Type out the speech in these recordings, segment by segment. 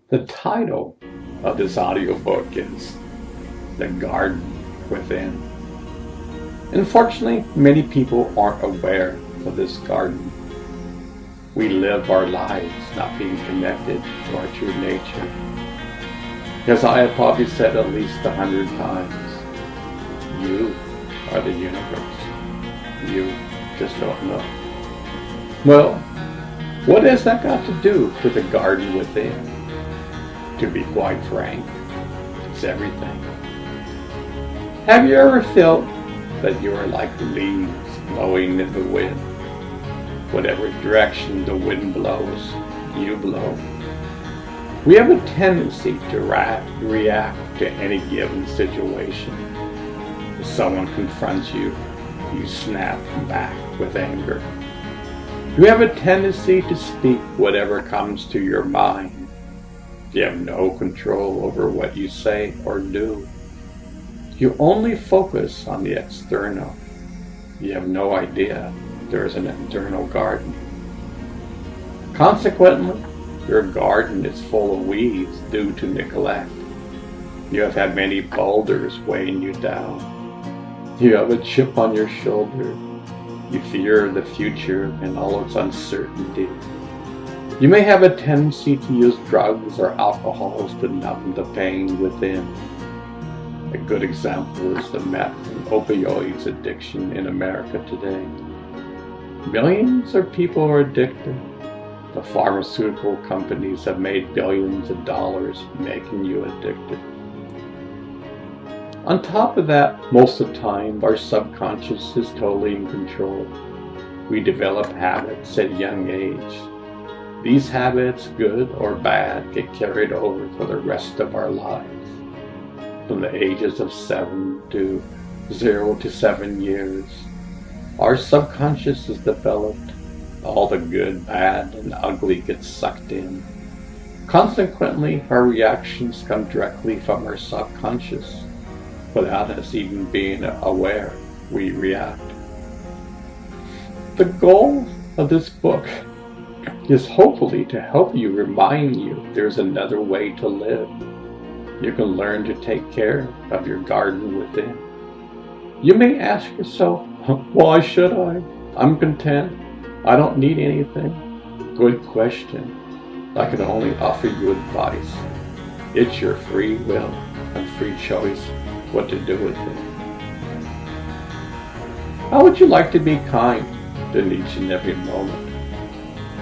The title of this audiobook is The Garden Within. Unfortunately, many people aren't aware of this garden. We live our lives not being connected to our true nature. As I have probably said at least 100 times, you are the universe. You just don't know. Well, what has that got to do with the garden within? To be quite frank, it's everything. Have you ever felt that you are like leaves blowing in the wind? Whatever direction the wind blows, you blow. We have a tendency to react to any given situation. If someone confronts you, you snap back with anger. You have a tendency to speak whatever comes to your mind. You have no control over what you say or do. You only focus on the external. You have no idea there is an internal garden. Consequently, your garden is full of weeds due to neglect. You have had many boulders weighing you down. You have a chip on your shoulder. You fear the future and all its uncertainty. You may have a tendency to use drugs or alcohols to numb the pain within. A good example is the meth and opioids addiction in America today. Millions of people are addicted. The pharmaceutical companies have made billions of dollars making you addicted. On top of that, most of the time, our subconscious is totally in control. We develop habits at a young age. These habits, good or bad, get carried over for the rest of our lives. From the ages of 0 to 7 years, our subconscious is developed. All the good, bad, and ugly gets sucked in. Consequently, our reactions come directly from our subconscious. Without us even being aware, we react. The goal of this book is hopefully to help you, remind you there's another way to live. You can learn to take care of your garden within. You may ask yourself, why should I? I'm content. I don't need anything. Good question. I can only offer you advice. It's your free will and free choice what to do with it. How would you like to be kind in each and every moment?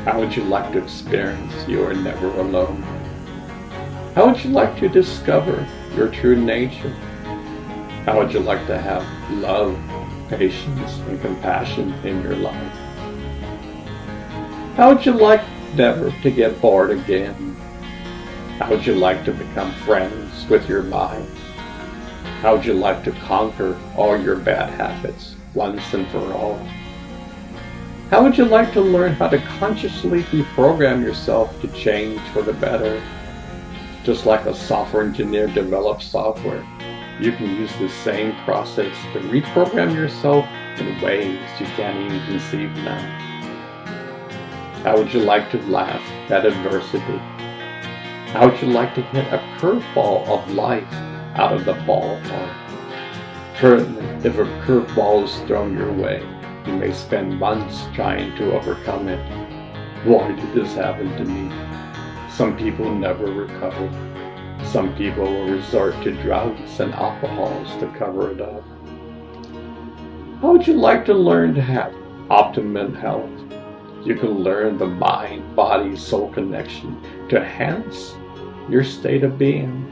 How would you like to experience you are never alone? How would you like to discover your true nature? How would you like to have love, patience, and compassion in your life? How would you like never to get bored again? How would you like to become friends with your mind? How would you like to conquer all your bad habits once and for all? How would you like to learn how to consciously reprogram yourself to change for the better? Just like a software engineer develops software, you can use the same process to reprogram yourself in ways you can't even conceive now. How would you like to laugh at adversity? How would you like to hit a curveball of life out of the ballpark? Currently, if a curveball is thrown your way, you may spend months trying to overcome it. Why did this happen to me? Some people never recover. Some people will resort to drugs and alcohols to cover it up. How would you like to learn to have optimum health? You can learn the mind, body, soul connection to enhance your state of being.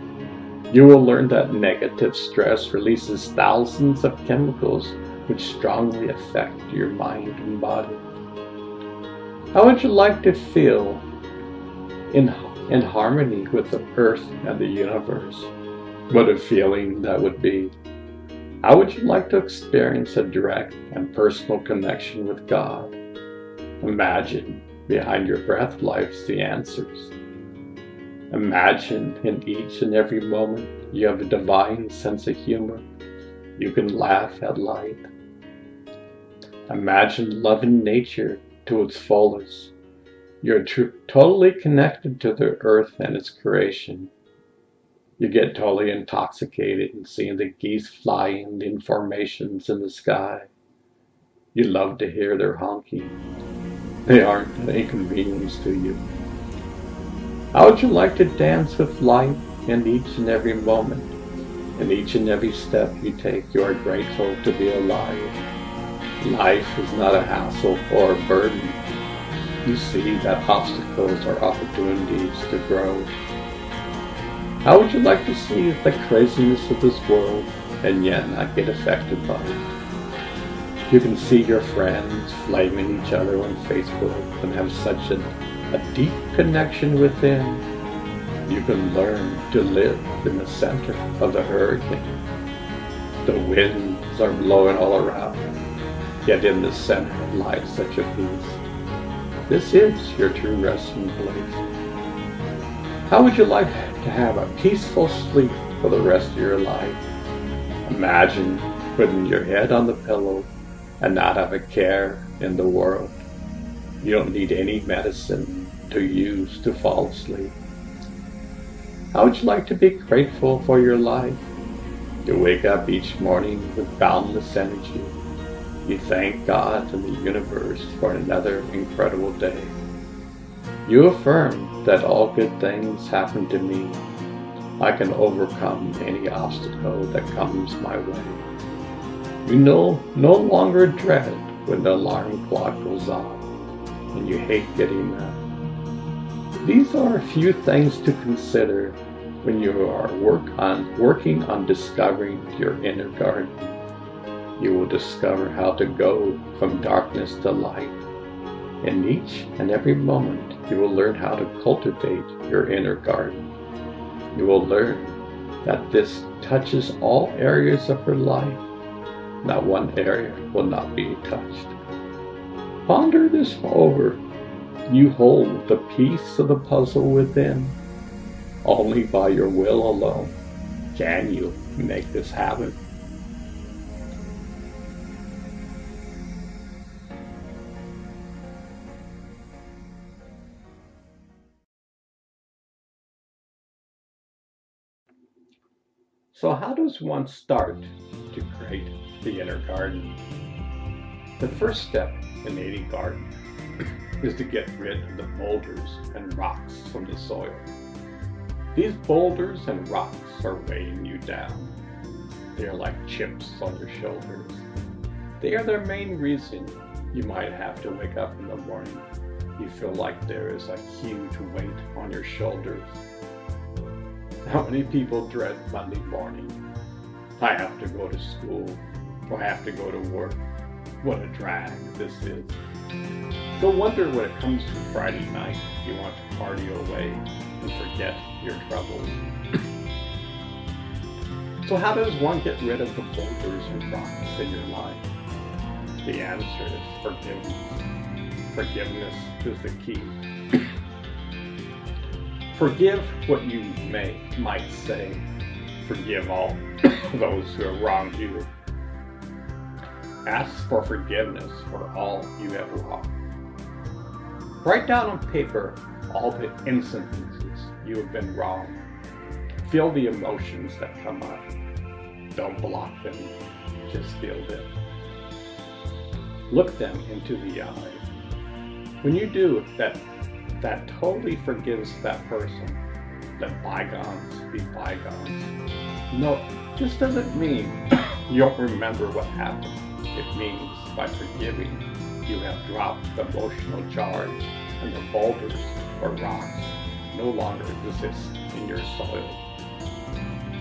You will learn that negative stress releases thousands of chemicals which strongly affect your mind and body. How would you like to feel in harmony with the earth and the universe? What a feeling that would be. How would you like to experience a direct and personal connection with God? Imagine behind your breath lies the answers. Imagine in each and every moment you have a divine sense of humor. You can laugh at light. Imagine loving nature to its fullest. You're totally connected to the earth and its creation. You get totally intoxicated in seeing the geese flying in formations in the sky. You love to hear their honking. They aren't an inconvenience to you. How would you like to dance with life in each and every moment? In each and every step you take, you are grateful to be alive. Life is not a hassle or a burden. You see that obstacles are opportunities to grow. How would you like to see the craziness of this world and yet not get affected by it? You can see your friends flaming each other on Facebook and have such a deep connection within. You can learn to live in the center of the hurricane. The winds are blowing all around, yet in the center lies such a peace. This is your true resting place. How would you like to have a peaceful sleep for the rest of your life? Imagine putting your head on the pillow and not have a care in the world. You don't need any medicine to use to fall asleep. How would you like to be grateful for your life? You wake up each morning with boundless energy. You thank God and the universe for another incredible day. You affirm that all good things happen to me. I can overcome any obstacle that comes my way. You no longer dread when the alarm clock goes off, and you hate getting up. These are a few things to consider when you are working on discovering your inner garden. You will discover how to go from darkness to light. In each and every moment, you will learn how to cultivate your inner garden. You will learn that this touches all areas of your life. Not one area will not be touched. Ponder this over. You hold the piece of the puzzle within. Only by your will alone can you make this happen. So how does one start to create the inner garden? The first step in any garden is to get rid of the boulders and rocks from the soil. These boulders and rocks are weighing you down. They are like chips on your shoulders. They are the main reason you might have to wake up in the morning. You feel like there is a huge weight on your shoulders. How many people dread Monday morning? I have to go to school, or I have to go to work. What a drag this is. No wonder when it comes to Friday night, you want to party away and forget your troubles. So how does one get rid of the boulders and rocks in your life? The answer is forgiveness. Forgiveness is the key. Forgive what you might say. Forgive all those who have wronged you. Ask for forgiveness for all you have wronged. Write down on paper all the instances you have been wrong. Feel the emotions that come up. Don't block them, just feel them. Look them into the eye. When you do, that totally forgives that person. Let bygones be bygones. No, this doesn't mean you don't remember what happened. It means by forgiving, you have dropped the emotional charge and the boulders or rocks no longer exist in your soil.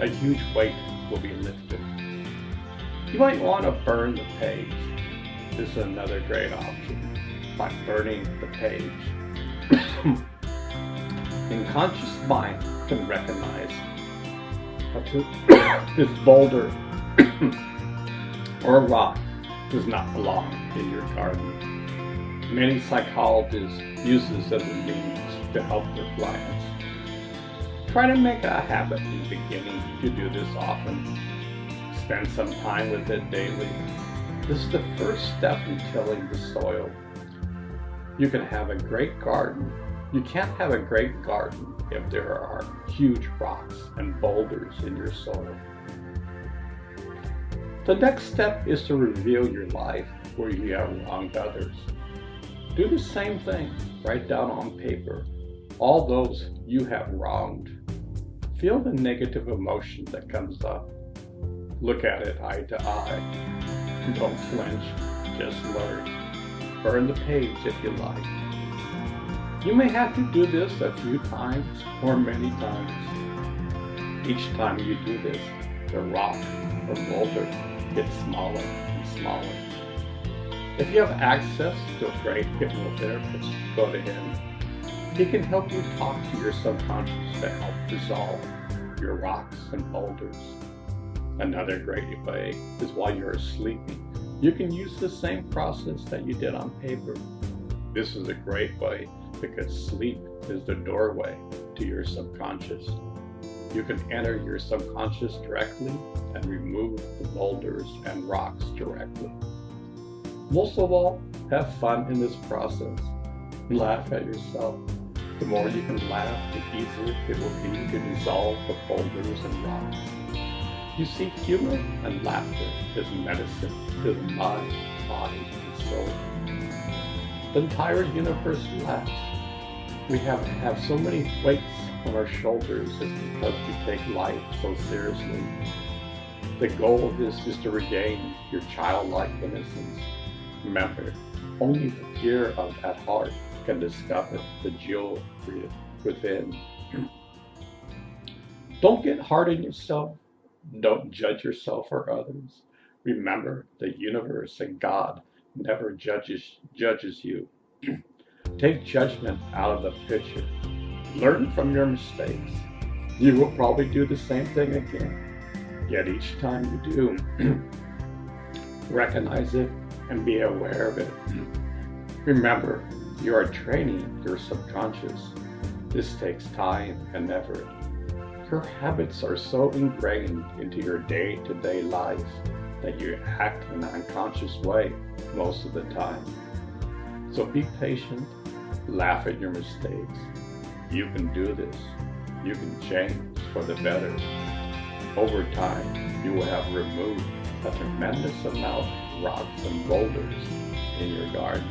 A huge weight will be lifted. You might want to burn the page. This is another great option. By burning the page, in conscious mind can recognize this boulder or rock does not belong in your garden. Many psychologists use this as a means to help their clients. Try to make a habit in the beginning to do this often. Spend some time with it daily. This is the first step in tilling the soil. You can have a great garden. You can't have a great garden if there are huge rocks and boulders in your soil. The next step is to reveal your life where you have wronged others. Do the same thing. Write down on paper all those you have wronged. Feel the negative emotion that comes up. Look at it eye to eye. Don't flinch, just learn. Burn the page if you like. You may have to do this a few times or many times. Each time you do this, the rock or boulder gets smaller and smaller. If you have access to a great hypnotherapist, go to him. He can help you talk to your subconscious to help dissolve your rocks and boulders. Another great way is while you're sleeping. You can use the same process that you did on paper. This is a great way because sleep is the doorway to your subconscious. You can enter your subconscious directly and remove the boulders and rocks directly. Most of all, have fun in this process. Laugh at yourself. The more you can laugh, the easier it will be to dissolve the boulders and rocks. You see, humor and laughter is medicine to the mind, body, and soul. The entire universe laughs. We have so many weights on our shoulders is because we take life so seriously. The goal of this is to regain your childlike innocence. Remember, only the pure at heart can discover the jewel within. Don't get hard on yourself. Don't judge yourself or others. Remember, the universe and God never judges you. Take judgment out of the picture. Learn from your mistakes. You will probably do the same thing again. Yet each time you do, recognize it and be aware of it. Remember, you are training your subconscious. This takes time and effort. Your habits are so ingrained into your day-to-day life that you act in an unconscious way most of the time. So be patient, laugh at your mistakes. You can do this. You can change for the better. Over time, you will have removed a tremendous amount of rocks and boulders in your garden.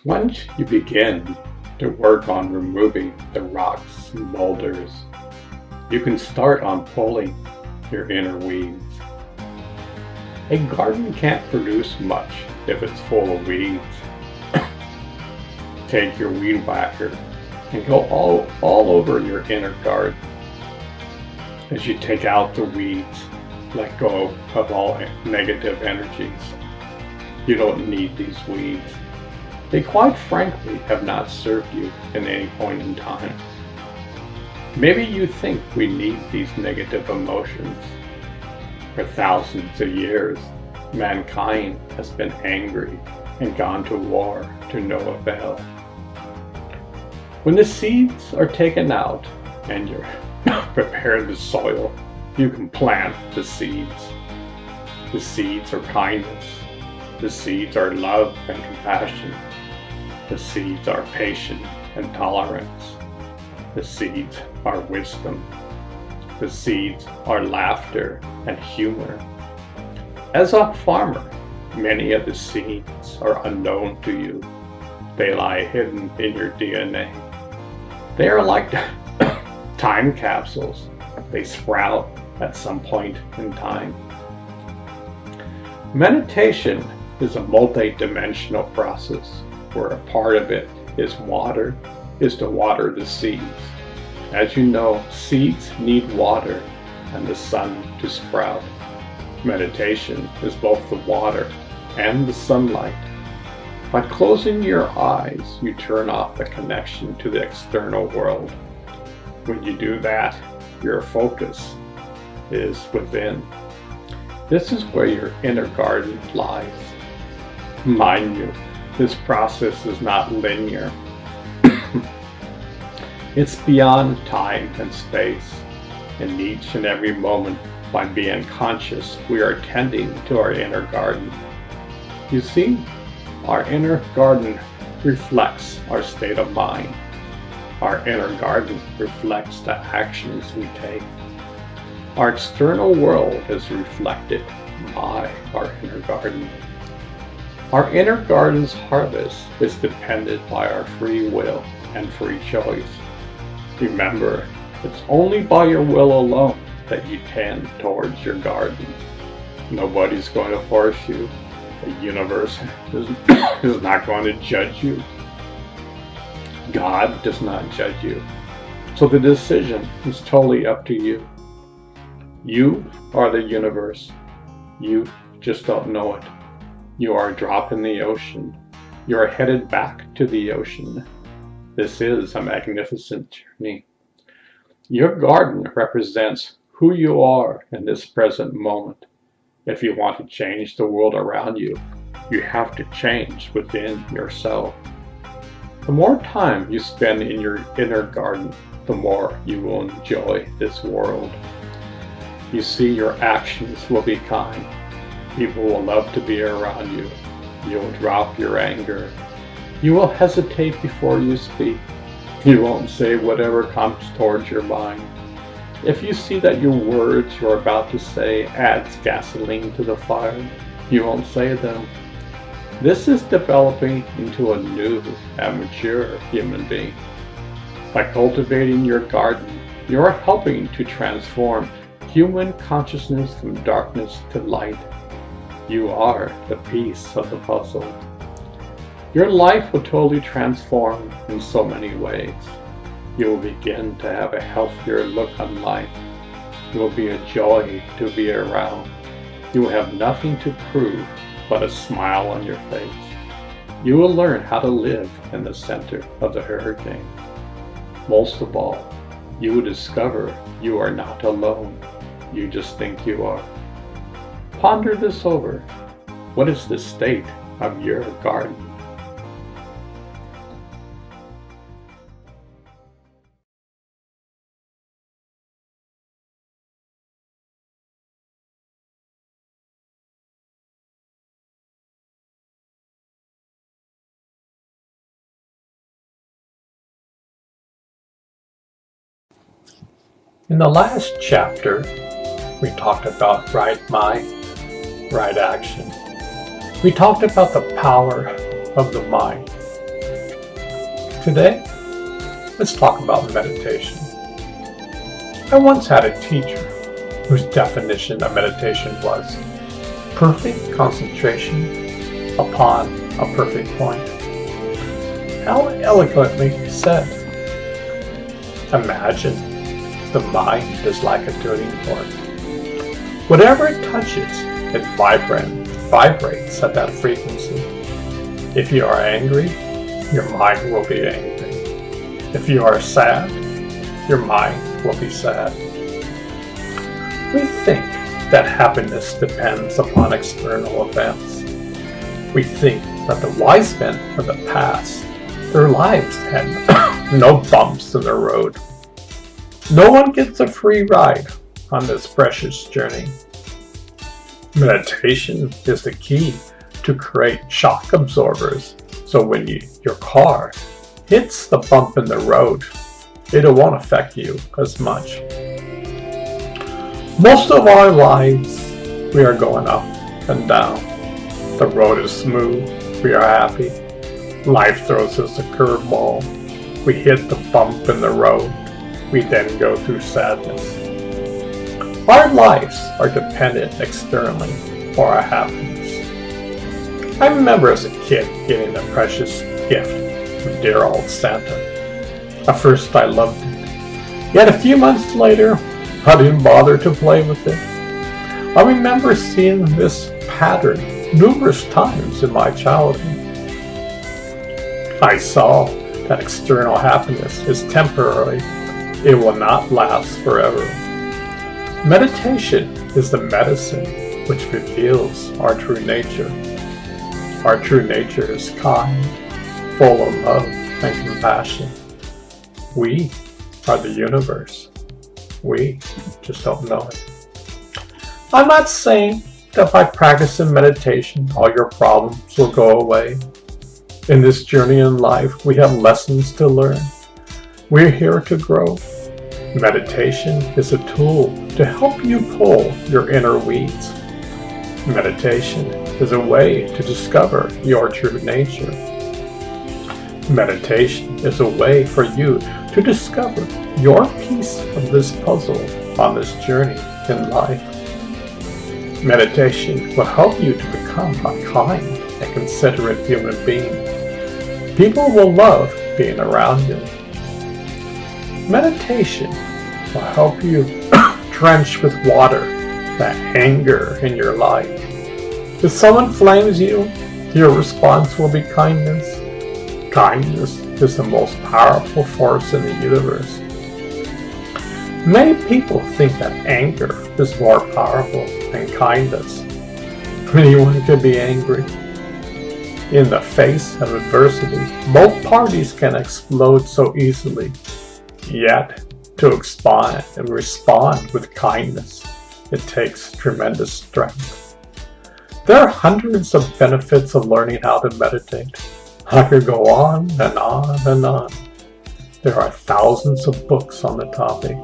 Once you begin to work on removing the rocks and boulders, you can start on pulling your inner weeds. A garden can't produce much if it's full of weeds. Take your weed whacker and go all over your inner garden. As you take out the weeds, let go of all negative energies. You don't need these weeds. They quite frankly have not served you in any point in time. Maybe you think we need these negative emotions. For thousands of years, mankind has been angry and gone to war to no avail. When the seeds are taken out and you prepare the soil, you can plant the seeds. The seeds are kindness. The seeds are love and compassion. The seeds are patience and tolerance. The seeds are wisdom. The seeds are laughter and humor. As a farmer, many of the seeds are unknown to you. They lie hidden in your DNA. They are like time capsules. They sprout at some point in time. Meditation is a multi-dimensional process where a part of it is to water the seeds. As you know, seeds need water and the sun to sprout. Meditation is both the water and the sunlight. By closing your eyes, you turn off the connection to the external world. When you do that, your focus is within. This is where your inner garden lies. Mind you, this process is not linear. It's beyond time and space. In each and every moment, by being conscious, we are tending to our inner garden. You see, our inner garden reflects our state of mind. Our inner garden reflects the actions we take. Our external world is reflected by our inner garden. Our inner garden's harvest is dependent by our free will and free choice. Remember, it's only by your will alone that you tend towards your garden. Nobody's going to force you. The universe is not going to judge you. God does not judge you. So the decision is totally up to you. You are the universe. You just don't know it. You are a drop in the ocean. You are headed back to the ocean. This is a magnificent journey. Your garden represents who you are in this present moment. If you want to change the world around you, you have to change within yourself. The more time you spend in your inner garden, the more you will enjoy this world. You see, your actions will be kind. People will love to be around you. You will drop your anger. You will hesitate before you speak. You won't say whatever comes towards your mind. If you see that your words you're about to say adds gasoline to the fire, you won't say them. This is developing into a new and mature human being. By cultivating your garden, you are helping to transform human consciousness from darkness to light. You are the piece of the puzzle. Your life will totally transform in so many ways. You will begin to have a healthier look on life. You will be a joy to be around. You will have nothing to prove but a smile on your face. You will learn how to live in the center of the hurricane. Most of all, you will discover you are not alone. You just think you are. Ponder this over. What is the state of your garden? In the last chapter, we talked about right mind, right action. We talked about the power of the mind. Today, let's talk about meditation. I once had a teacher whose definition of meditation was perfect concentration upon a perfect point. How eloquently said. Imagine the mind is like a tuning fork. Whatever it touches, it vibrates at that frequency. If you are angry, your mind will be angry. If you are sad, your mind will be sad. We think that happiness depends upon external events. We think that the wise men of the past, their lives had no bumps in the road. No one gets a free ride on this precious journey. Meditation is the key to create shock absorbers, so when your car hits the bump in the road, it won't affect you as much. Most of our lives, we are going up and down. The road is smooth, we are happy. Life throws us a curveball. We hit the bump in the road. We then go through sadness. Our lives are dependent externally for our happiness. I remember as a kid getting a precious gift from dear old Santa. At first I loved it. Yet a few months later, I didn't bother to play with it. I remember seeing this pattern numerous times in my childhood. I saw that external happiness is temporary. It will not last forever. Meditation is the medicine which reveals our true nature. Our true nature is kind, full of love and compassion. We are the universe. We just don't know it. I'm not saying that by practicing meditation, all your problems will go away. In this journey in life, we have lessons to learn. We're here to grow. Meditation is a tool to help you pull your inner weeds. Meditation is a way to discover your true nature. Meditation is a way for you to discover your piece of this puzzle on this journey in life. Meditation will help you to become a kind and considerate human being. People will love being around you. Meditation will help you drench with water that anger in your life. If someone flames you, your response will be kindness. Kindness is the most powerful force in the universe. Many people think that anger is more powerful than kindness. Anyone can be angry. In the face of adversity, both parties can explode so easily. Yet, to respond with kindness, it takes tremendous strength. There are hundreds of benefits of learning how to meditate. I could go on and on and on. There are thousands of books on the topic.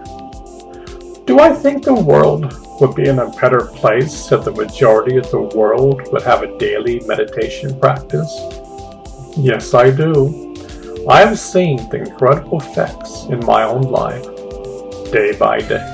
Do I think the world would be in a better place if the majority of the world would have a daily meditation practice? Yes, I do. I have seen the incredible effects in my own life, day by day.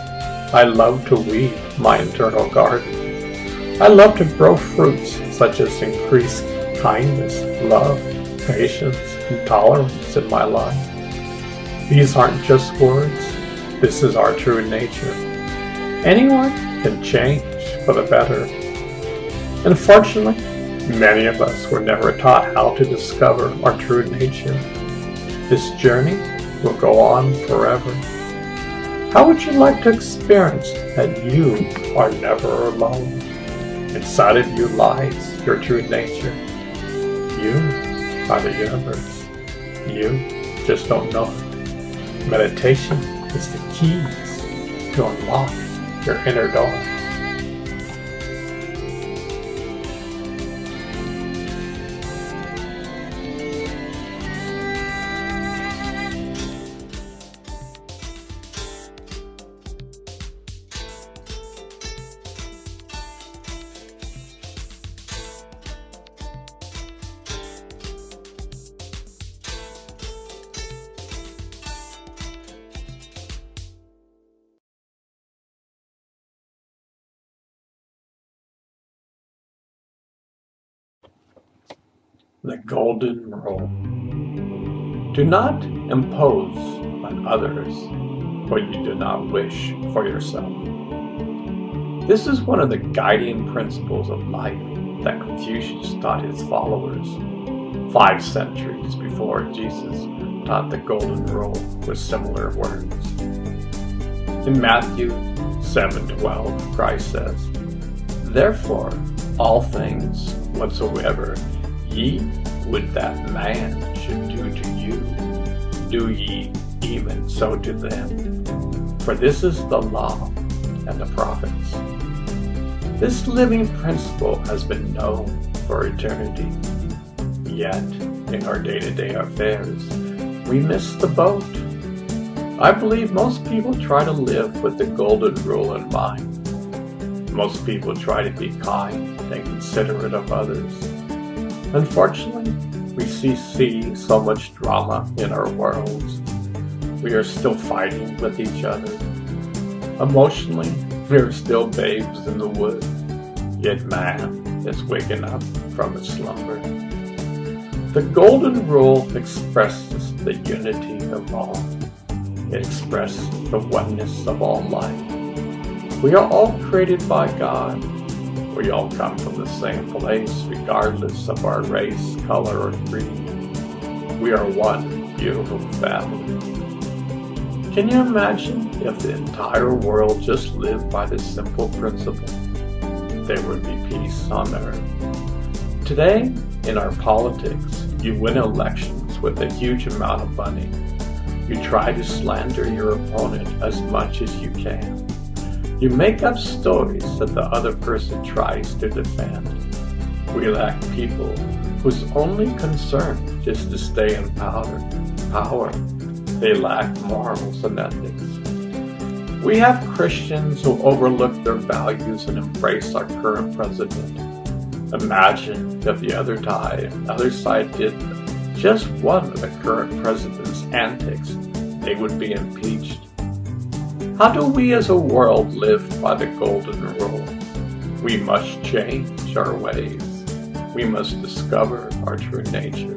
I love to weed my internal garden. I love to grow fruits such as increased kindness, love, patience, and tolerance in my life. These aren't just words. This is our true nature. Anyone can change for the better. Unfortunately, many of us were never taught how to discover our true nature. This journey will go on forever. How would you like to experience that you are never alone? Inside of you lies your true nature. You are the universe. You just don't know it. Meditation is the keys to unlock your inner door. The Golden Rule. Do not impose on others what you do not wish for yourself. This is one of the guiding principles of life that Confucius taught his followers 5 centuries before Jesus taught the Golden Rule with similar words. In Matthew 7:12, Christ says, "Therefore, all things whatsoever ye would that man should do to you, do ye even so to them. For this is the law and the prophets." This living principle has been known for eternity. Yet, in our day-to-day affairs, we miss the boat. I believe most people try to live with the Golden Rule in mind. Most people try to be kind and considerate of others. Unfortunately, we see so much drama in our worlds. We are still fighting with each other. Emotionally, we are still babes in the wood. Yet man is waking up from his slumber. The Golden Rule expresses the unity of all. It expresses the oneness of all life. We are all created by God. We all come from the same place, regardless of our race, color, or creed. We are one beautiful family. Can you imagine if the entire world just lived by this simple principle? There would be peace on earth. Today, in our politics, you win elections with a huge amount of money. You try to slander your opponent as much as you can. You make up stories that the other person tries to defend. We lack people whose only concern is to stay in power. They lack morals and ethics. We have Christians who overlook their values and embrace our current president. Imagine if the other side did just one of the current president's antics, they would be impeached. How do we as a world live by the golden rule? We must change our ways. We must discover our true nature.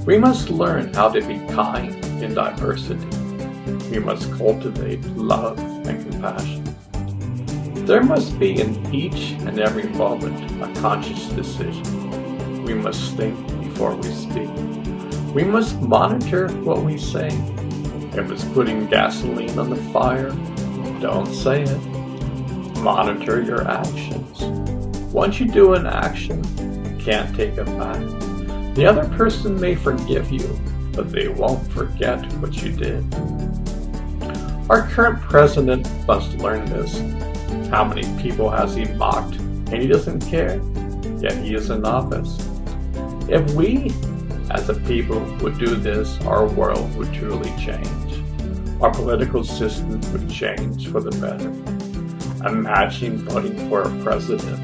We must learn how to be kind in diversity. We must cultivate love and compassion. There must be in each and every moment a conscious decision. We must think before we speak. We must monitor what we say. If it's putting gasoline on the fire, don't say it. Monitor your actions. Once you do an action, you can't take it back. The other person may forgive you, but they won't forget what you did. Our current president must learn this. How many people has he mocked, and he doesn't care, yet he is in office. If we, as a people, would do this, our world would truly change. Our political system would change for the better. Imagine voting for a president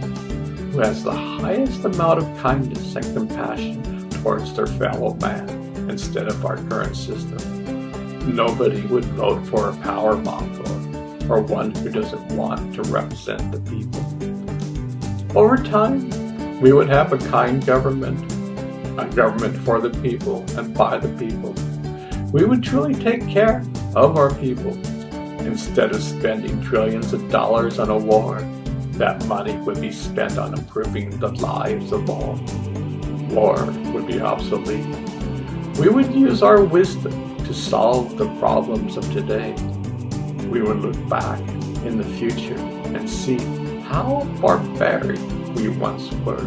who has the highest amount of kindness and compassion towards their fellow man instead of our current system. Nobody would vote for a power monger or one who doesn't want to represent the people. Over time, we would have a kind government, a government for the people and by the people. We would truly take care of our people. Instead of spending trillions of dollars on a war, that money would be spent on improving the lives of all. War would be obsolete. We would use our wisdom to solve the problems of today. We would look back in the future and see how barbaric we once were.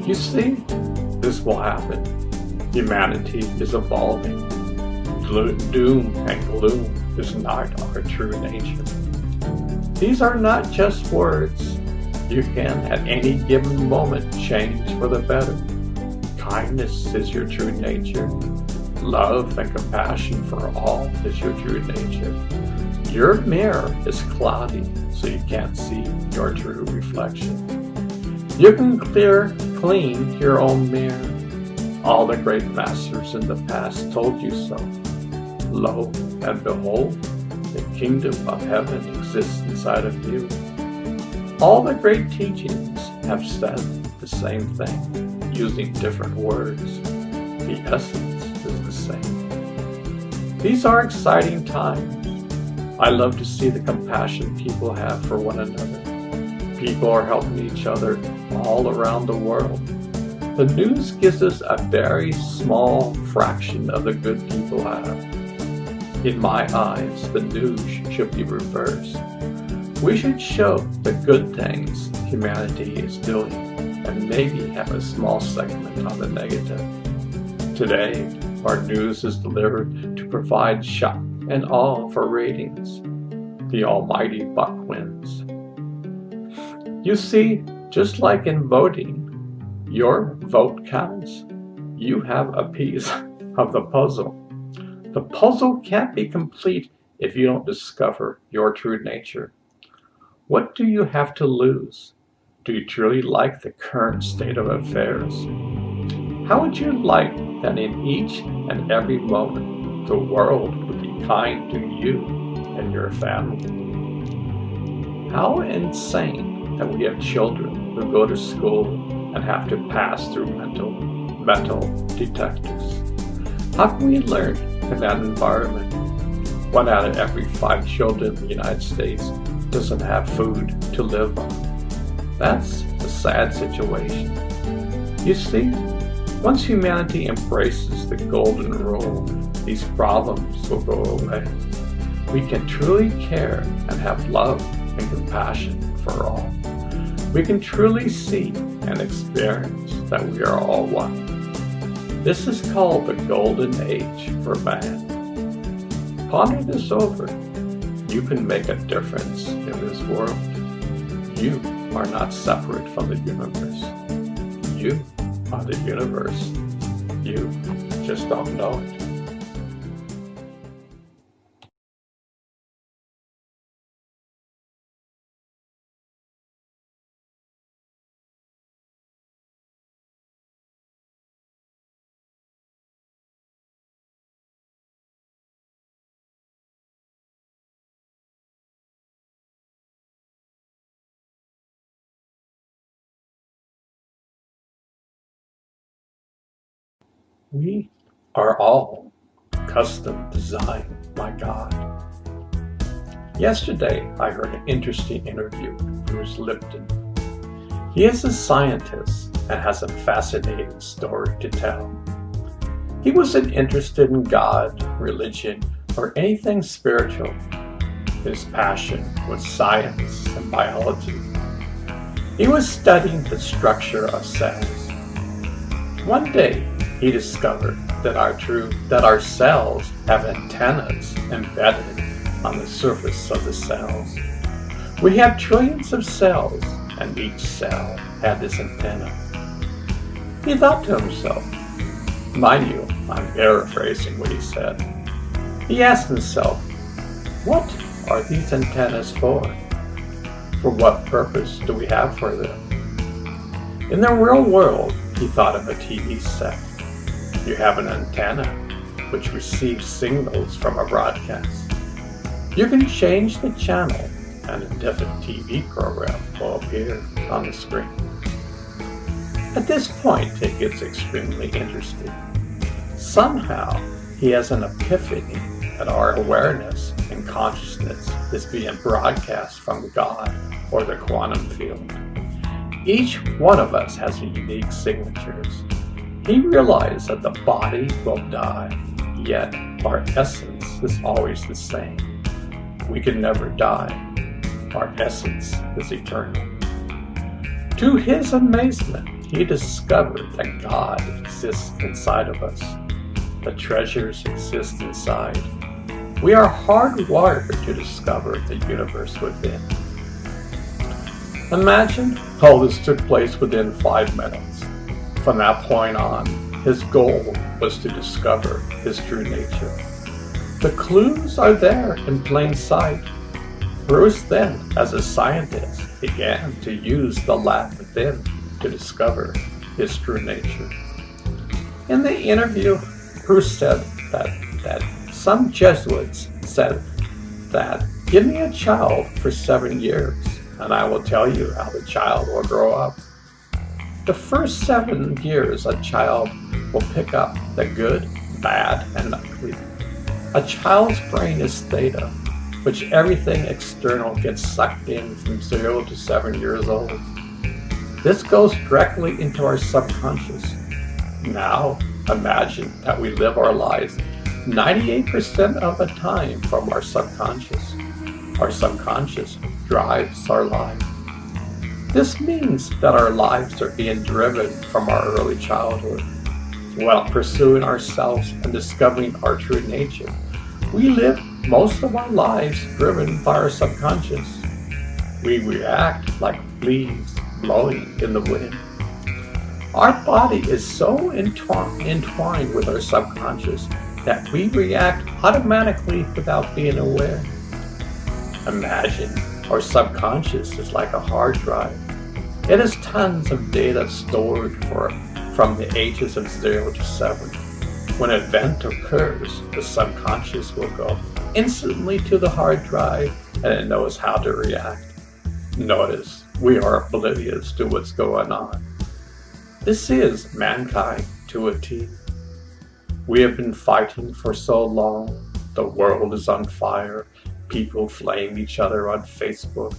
You see, this will happen. Humanity is evolving. Doom and gloom is not our true nature. These are not just words. You can at any given moment change for the better. Kindness is your true nature. Love and compassion for all is your true nature. Your mirror is cloudy, so you can't see your true reflection. You can clean your own mirror. All the great masters in the past told you so. Lo and behold, the kingdom of heaven exists inside of you. All the great teachings have said the same thing, using different words. The essence is the same. These are exciting times. I love to see the compassion people have for one another. People are helping each other all around the world. The news gives us a very small fraction of the good people have. In my eyes, the news should be reversed. We should show the good things humanity is doing and maybe have a small segment on the negative. Today, our news is delivered to provide shock and awe for ratings. The almighty buck wins. You see, just like in voting, your vote counts. You have a piece of the puzzle. The puzzle can't be complete if you don't discover your true nature. What do you have to lose? Do you truly like the current state of affairs? How would you like that in each and every moment the world would be kind to you and your family? How insane that we have children who go to school and have to pass through metal detectors. How can we learn in that environment? 1 out of every 5 children in the United States doesn't have food to live on. That's a sad situation. You see, Once humanity embraces the golden rule, these problems will go away. We can truly care and have love and compassion for all. We can truly see and experience that we are all one. This is called the golden age for man. Ponder this over. You can make a difference in this world. You are not separate from the universe. You are the universe. You just don't know it. We are all custom designed by God. Yesterday, I heard an interesting interview with Bruce Lipton. He is a scientist and has a fascinating story to tell. He wasn't interested in God, religion, or anything spiritual. His passion was science and biology. He was studying the structure of cells. One day, he discovered that our cells have antennas embedded on the surface of the cells. We have trillions of cells, and each cell had this antenna. He thought to himself, mind you, I'm paraphrasing what he said. He asked himself, what are these antennas for? For what purpose do we have for them? In the real world, he thought of a TV set. You have an antenna which receives signals from a broadcast. You can change the channel and a different TV program will appear on the screen. At this point, it gets extremely interesting. Somehow, he has an epiphany that our awareness and consciousness is being broadcast from God or the quantum field. Each one of us has unique signatures. He realized that the body will die, yet our essence is always the same. We can never die. Our essence is eternal. To his amazement, he discovered that God exists inside of us. The treasures exist inside. We are hardwired to discover the universe within. Imagine all this took place within 5 minutes. From that point on, his goal was to discover his true nature. The clues are there in plain sight. Bruce then, as a scientist, began to use the lab within to discover his true nature. In the interview, Bruce said that some Jesuits said that, give me a child for 7 years, and I will tell you how the child will grow up. The first 7 years, a child will pick up the good, bad, and ugly. A child's brain is theta, which everything external gets sucked in from 0 to 7 years old. This goes directly into our subconscious. Now, imagine that we live our lives 98% of the time from our subconscious. Our subconscious drives our life. This means that our lives are being driven from our early childhood. While pursuing ourselves and discovering our true nature, we live most of our lives driven by our subconscious. We react like leaves blowing in the wind. Our body is so entwined with our subconscious that we react automatically without being aware. Imagine our subconscious is like a hard drive. It has tons of data stored from the ages of 0 to 7. When an event occurs, the subconscious will go instantly to the hard drive and it knows how to react. Notice, we are oblivious to what's going on. This is mankind to a T. We have been fighting for so long. The world is on fire. People flame each other on Facebook.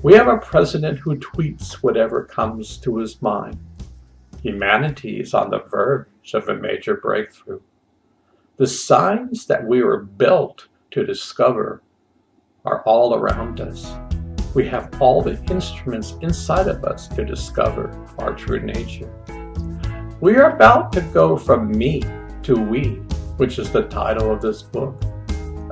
We have a president who tweets whatever comes to his mind. Humanity is on the verge of a major breakthrough. The signs that we were built to discover are all around us. We have all the instruments inside of us to discover our true nature. We are about to go from me to we, which is the title of this book.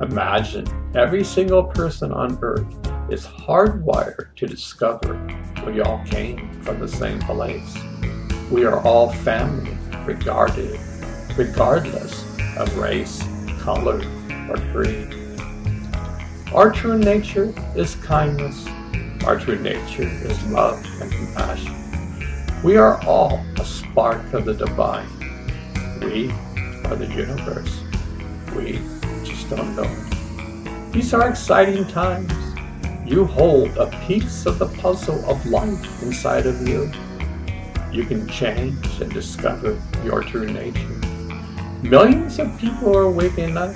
Imagine every single person on earth is hardwired to discover we all came from the same place. We are all family, regardless of race, color, or creed. Our true nature is kindness. Our true nature is love and compassion. We are all a spark of the divine. We are the universe. We just don't know it. These are exciting times. You hold a piece of the puzzle of life inside of you. You can change and discover your true nature. Millions of people are waking up.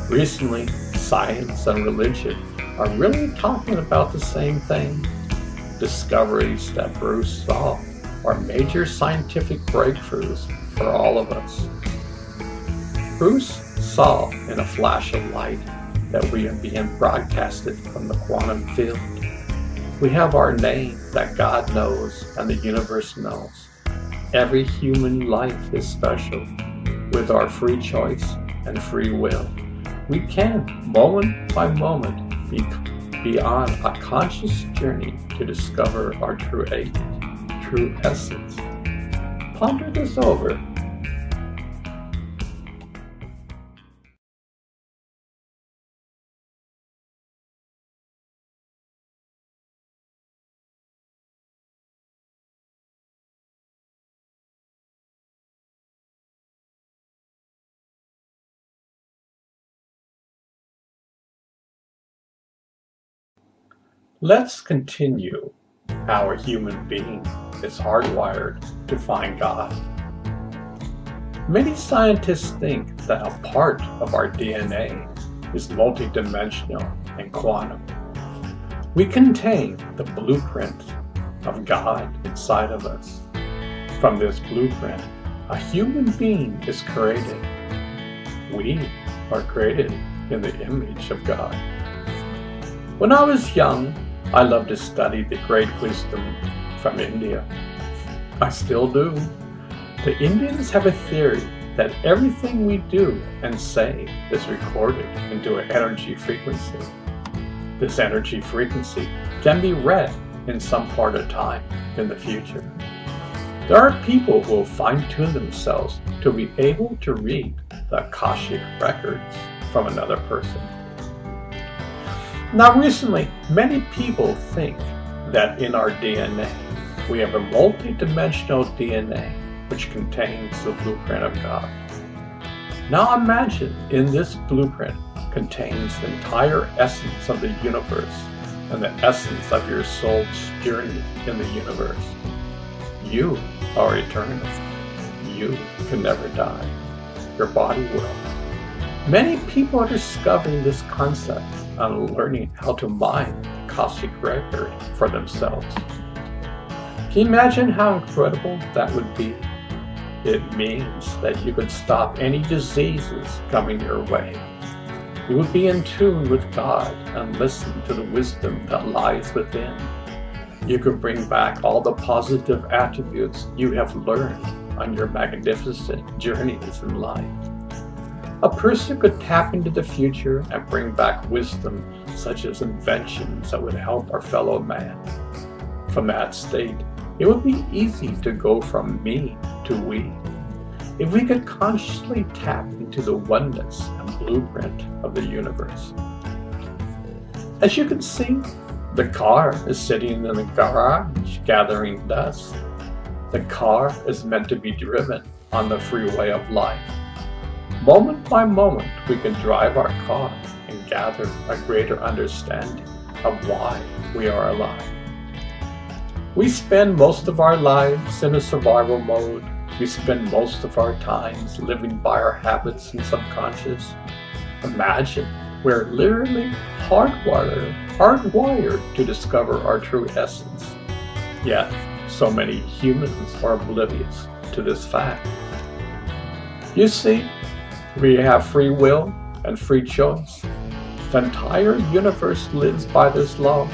Recently, science and religion are really talking about the same thing. Discoveries that Bruce saw are major scientific breakthroughs for all of us. Bruce saw in a flash of light that we are being broadcasted from the quantum field. We have our name that God knows and the universe knows. Every human life is special. With our free choice and free will, we can, moment by moment, be on a conscious journey to discover our true essence. Ponder this over. Let's continue how a human being is hardwired to find God. Many scientists think that a part of our DNA is multidimensional and quantum. We contain the blueprint of God inside of us. From this blueprint, a human being is created. We are created in the image of God. When I was young, I loved to study the great wisdom from India. I still do. The Indians have a theory that everything we do and say is recorded into an energy frequency. This energy frequency can be read in some part of time in the future. There are people who will fine-tune themselves to be able to read the Akashic records from another person. Now recently, many people think that in our DNA, we have a multi-dimensional DNA which contains the blueprint of God. Now imagine in this blueprint contains the entire essence of the universe and the essence of your soul's journey in the universe. You are eternal. You can never die. Your body will. Many people are discovering this concept and learning how to mine the Akashic record for themselves. Can you imagine how incredible that would be? It means that you could stop any diseases coming your way. You would be in tune with God and listen to the wisdom that lies within. You could bring back all the positive attributes you have learned on your magnificent journeys in life. A person could tap into the future and bring back wisdom such as inventions that would help our fellow man. From that state, it would be easy to go from me to we. If we could consciously tap into the oneness and blueprint of the universe. As you can see, the car is sitting in the garage gathering dust. The car is meant to be driven on the freeway of life. Moment by moment, we can drive our car and gather a greater understanding of why we are alive. We spend most of our lives in a survival mode. We spend most of our times living by our habits and subconscious. Imagine we're literally hardwired to discover our true essence. Yet, so many humans are oblivious to this fact. You see, we have free will and free choice. The entire universe lives by this law.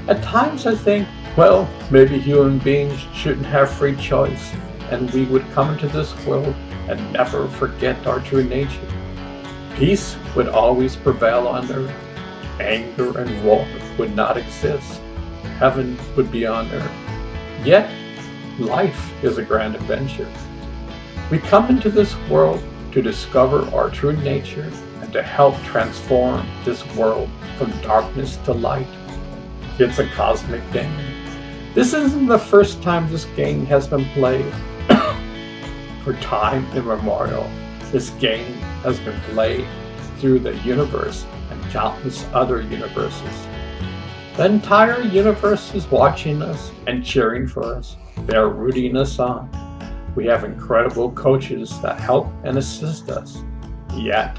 At times I think, well, maybe human beings shouldn't have free choice, and we would come into this world and never forget our true nature. Peace would always prevail on earth. Anger and war would not exist. Heaven would be on earth. Yet, life is a grand adventure. We come into this world to discover our true nature and to help transform this world from darkness to light. It's a cosmic game. This isn't the first time this game has been played. For time immemorial, this game has been played through the universe and countless other universes. The entire universe is watching us and cheering for us. They are rooting us on. We have incredible coaches that help and assist us. Yet,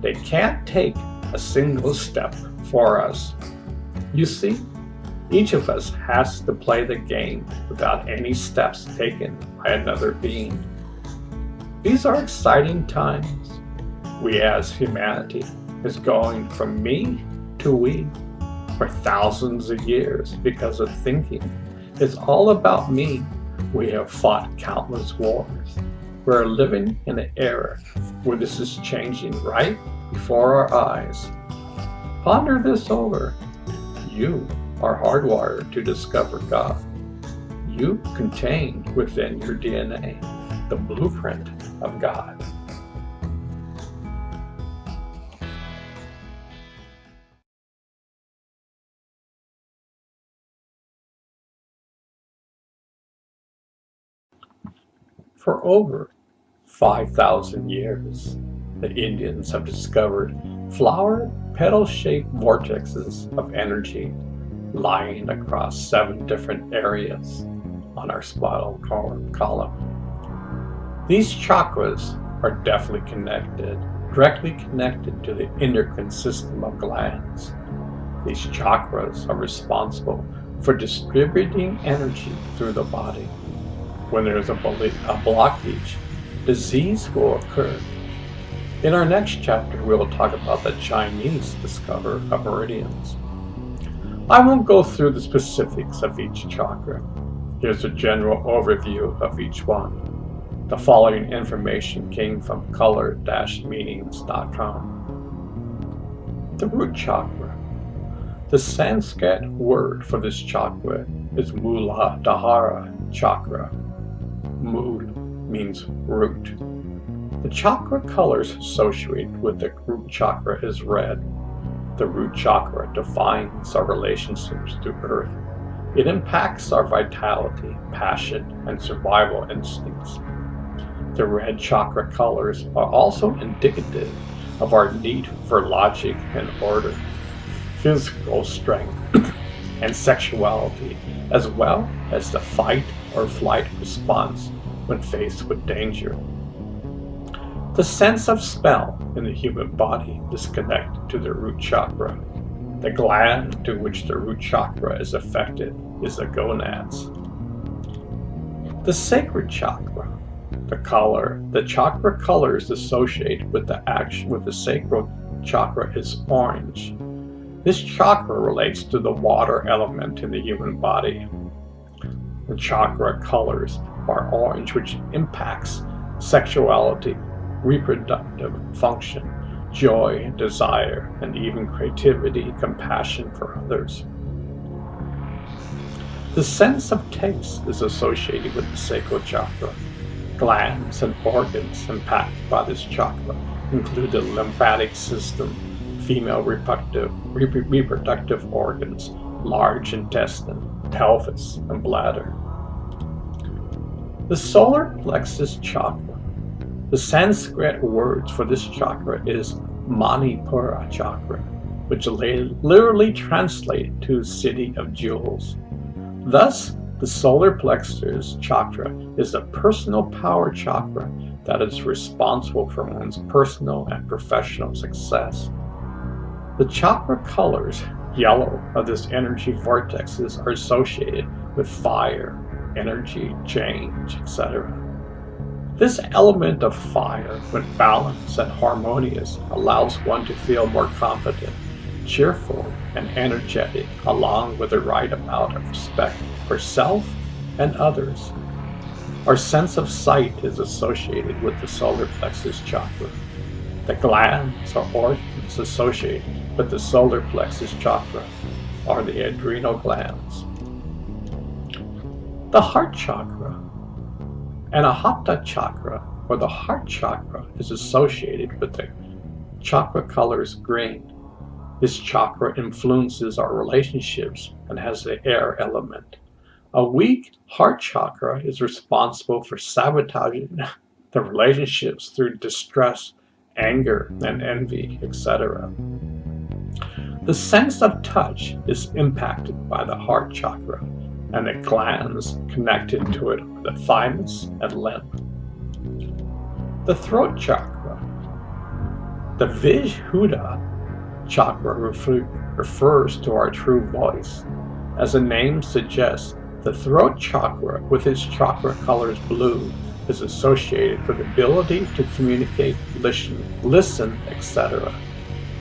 they can't take a single step for us. You see, each of us has to play the game without any steps taken by another being. These are exciting times. We as humanity is going from me to we for thousands of years because of thinking. It's all about me. We have fought countless wars. We're living in an era where this is changing right before our eyes. Ponder this over. You are hardwired to discover God. You contain within your DNA the blueprint of God. For over 5,000 years, the Indians have discovered flower petal-shaped vortexes of energy lying across 7 different areas on our spinal column. These chakras are definitely directly connected to the endocrine system of glands. These chakras are responsible for distributing energy through the body. When there is a blockage, disease will occur. In our next chapter, we will talk about the Chinese discovery of meridians. I won't go through the specifics of each chakra. Here's a general overview of each one. The following information came from color-meanings.com. The root chakra. The Sanskrit word for this chakra is Muladhara chakra. Mul means root. The chakra colors associated with the root chakra is red. The root chakra defines our relationships to earth. It impacts our vitality, passion, and survival instincts. The red chakra colors are also indicative of our need for logic and order, physical strength, and sexuality, as well as the fight or flight response when faced with danger. The sense of smell in the human body is connected to the root chakra. The gland to which the root chakra is affected is the gonads. The sacred chakra. The chakra colors associated with the sacral chakra is orange. This chakra relates to the water element in the human body. The chakra colors are orange, which impacts sexuality, reproductive function, joy, desire, and even creativity, compassion for others. The sense of taste is associated with the sacral chakra. Glands and organs impacted by this chakra include the lymphatic system, female reproductive organs, large intestine, pelvis, and bladder. The solar plexus chakra. The Sanskrit words for this chakra is Manipura chakra, which literally translates to city of jewels. Thus, the solar plexus chakra is the personal power chakra that is responsible for one's personal and professional success. The chakra colors yellow of this energy vortexes are associated with fire, energy, change, etc. This element of fire, when balanced and harmonious, allows one to feel more confident, cheerful, and energetic, along with the right amount of respect for self and others. Our sense of sight is associated with the solar plexus chakra. The glands or organs associated with the solar plexus chakra are the adrenal glands. The heart chakra. Anahata chakra, or the heart chakra, is associated with the chakra colors green. This chakra influences our relationships and has the air element. A weak heart chakra is responsible for sabotaging the relationships through distress, anger, and envy, etc. The sense of touch is impacted by the heart chakra, and the glands connected to it are the thymus and lymph. The throat chakra. The Vishuddha chakra refers to our true voice. As the name suggests, the throat chakra, with its chakra colors blue, is associated with the ability to communicate, listen, etc.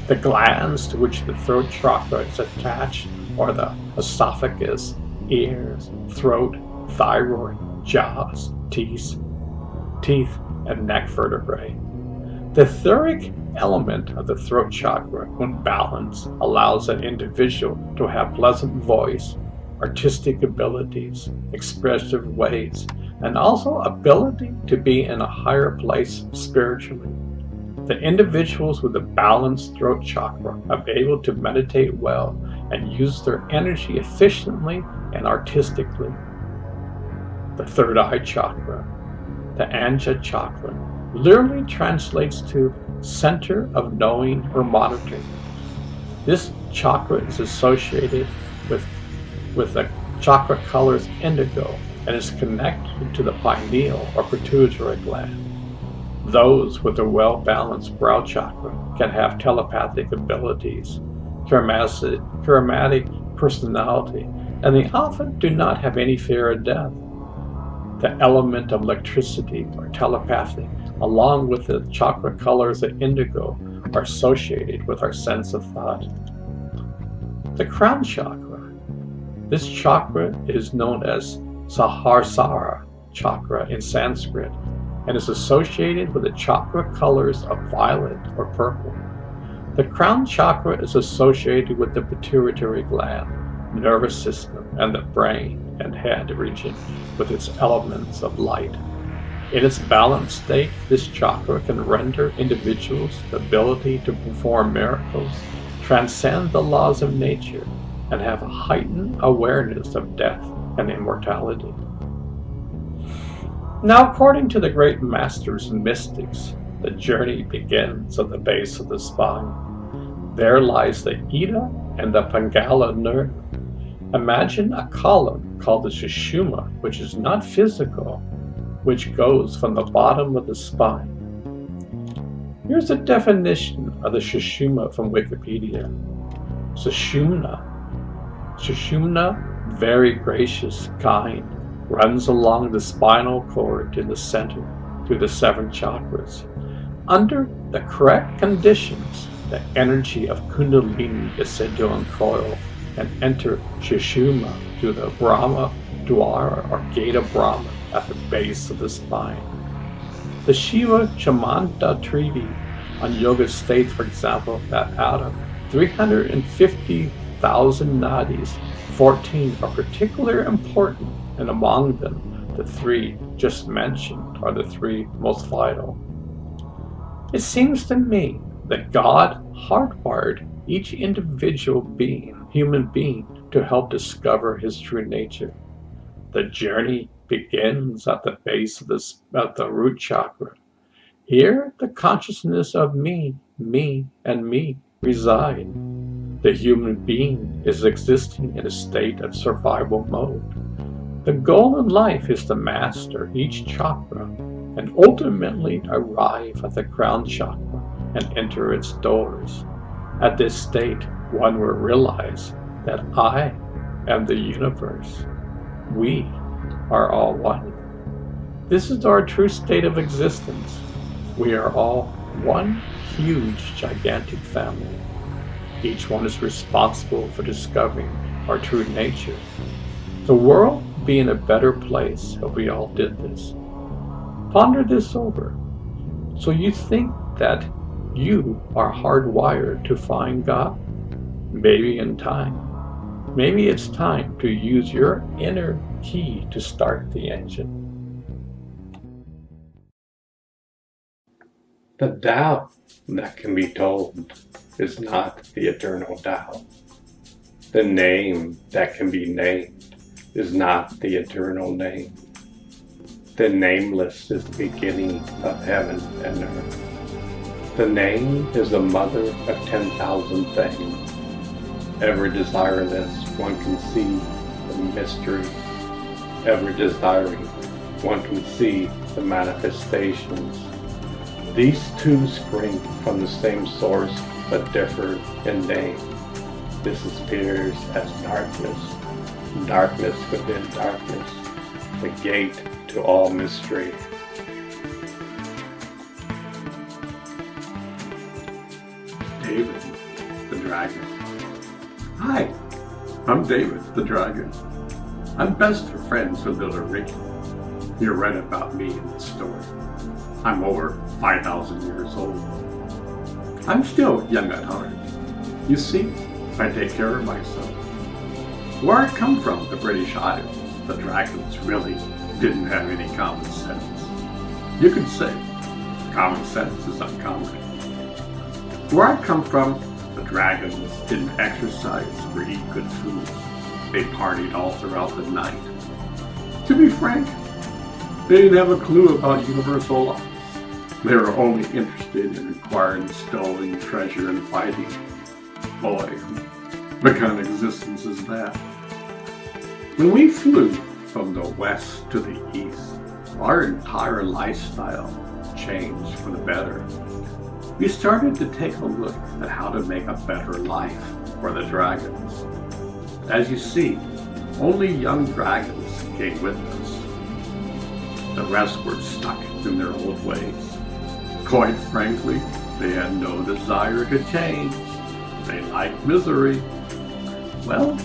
The glands to which the throat chakra is attached are the esophagus, ears, throat, thyroid, jaws, teeth, and neck vertebrae. The etheric element of the throat chakra, when balanced, allows an individual to have pleasant voice, artistic abilities, expressive ways, and also ability to be in a higher place spiritually. The individuals with a balanced throat chakra are able to meditate well and use their energy efficiently and artistically. The third eye chakra, the Anja chakra, literally translates to center of knowing or monitoring. This chakra is associated with the chakra colors indigo and is connected to the pineal or pituitary gland. Those with a well-balanced brow chakra can have telepathic abilities, charismatic personality, and they often do not have any fear of death. The element of electricity or telepathy, along with the chakra colors of indigo, are associated with our sense of thought. The crown chakra. This chakra is known as Sahasrara chakra in Sanskrit and is associated with the chakra colors of violet or purple. The crown chakra is associated with the pituitary gland, nervous system, and the brain and head region with its elements of light. In its balanced state, this chakra can render individuals the ability to perform miracles, transcend the laws of nature, and have a heightened awareness of death and immortality. Now, according to the great masters and mystics, the journey begins at the base of the spine. There lies the Ida and the Pingala nerve. Imagine a column called the Sushumna, which is not physical, which goes from the bottom of the spine. Here's a definition of the Sushumna from Wikipedia. Sushumna, very gracious, kind, runs along the spinal cord in the center through the 7 chakras. Under the correct conditions, the energy of Kundalini is said to uncoil and enter Sushumna through the Brahma Dwara or Gate of Brahma at the base of the spine. The Shiva Chamanta Treaty on Yoga states, for example, that out of 350,000 nadis, 14 are particularly important, and among them, the 3 just mentioned are the 3 most vital. It seems to me that God hardwired each individual human being, to help discover his true nature. The journey begins at the base of the root chakra. Here, the consciousness of me, and me reside. The human being is existing in a state of survival mode. The goal in life is to master each chakra and ultimately arrive at the crown chakra and enter its doors. At this state, one will realize that I am the universe. We are all one. This is our true state of existence. We are all one huge, gigantic family. Each one is responsible for discovering our true nature. The world would be in a better place if we all did this. Ponder this over. So you think that you are hardwired to find God? Maybe in time. Maybe it's time to use your inner key to start the engine. The Tao that can be told is not the eternal Tao. The name that can be named is not the eternal name. The nameless is the beginning of heaven and earth. The name is the mother of 10,000 things. Ever desireless, one can see the mystery. Ever desiring, one can see the manifestations. These two spring from the same source but differ in name. This appears as darkness, darkness within darkness, the gate to all mystery. David, the dragon. Hi, I'm David, the dragon. I'm best of friends with little Ricky. You read about me in the story. I'm over 5,000 years old. I'm still young at heart. You see, I take care of myself. Where I come from, the British Isles, the dragons really didn't have any common sense. You could say common sense is uncommon. Where I come from, the dragons didn't exercise or eat good food. They partied all throughout the night. To be frank, they didn't have a clue about universal laws. They were only interested in acquiring stolen treasure and fighting. Boy, what kind of existence is that? When we flew from the west to the east, our entire lifestyle changed for the better. We started to take a look at how to make a better life for the dragons. As you see, only young dragons came with us. The rest were stuck in their old ways. Quite frankly, they had no desire to change. They liked misery. Well,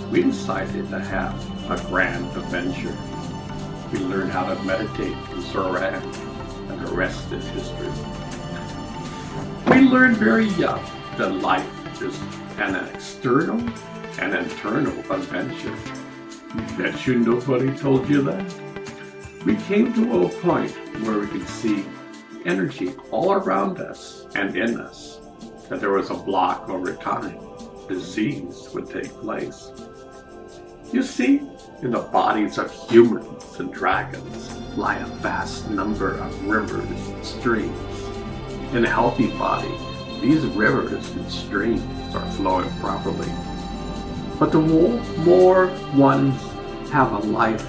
we decided to have a grand adventure. We learned how to meditate in Zoran, and the rest is history. We learned very young that life is an external and internal adventure. Bet you nobody told you that. We came to a point where we could see energy all around us and in us, that there was a block over time. Disease would take place. You see, in the bodies of humans and dragons lie a vast number of rivers and streams. In a healthy body, these rivers and streams are flowing properly. But the more ones have a life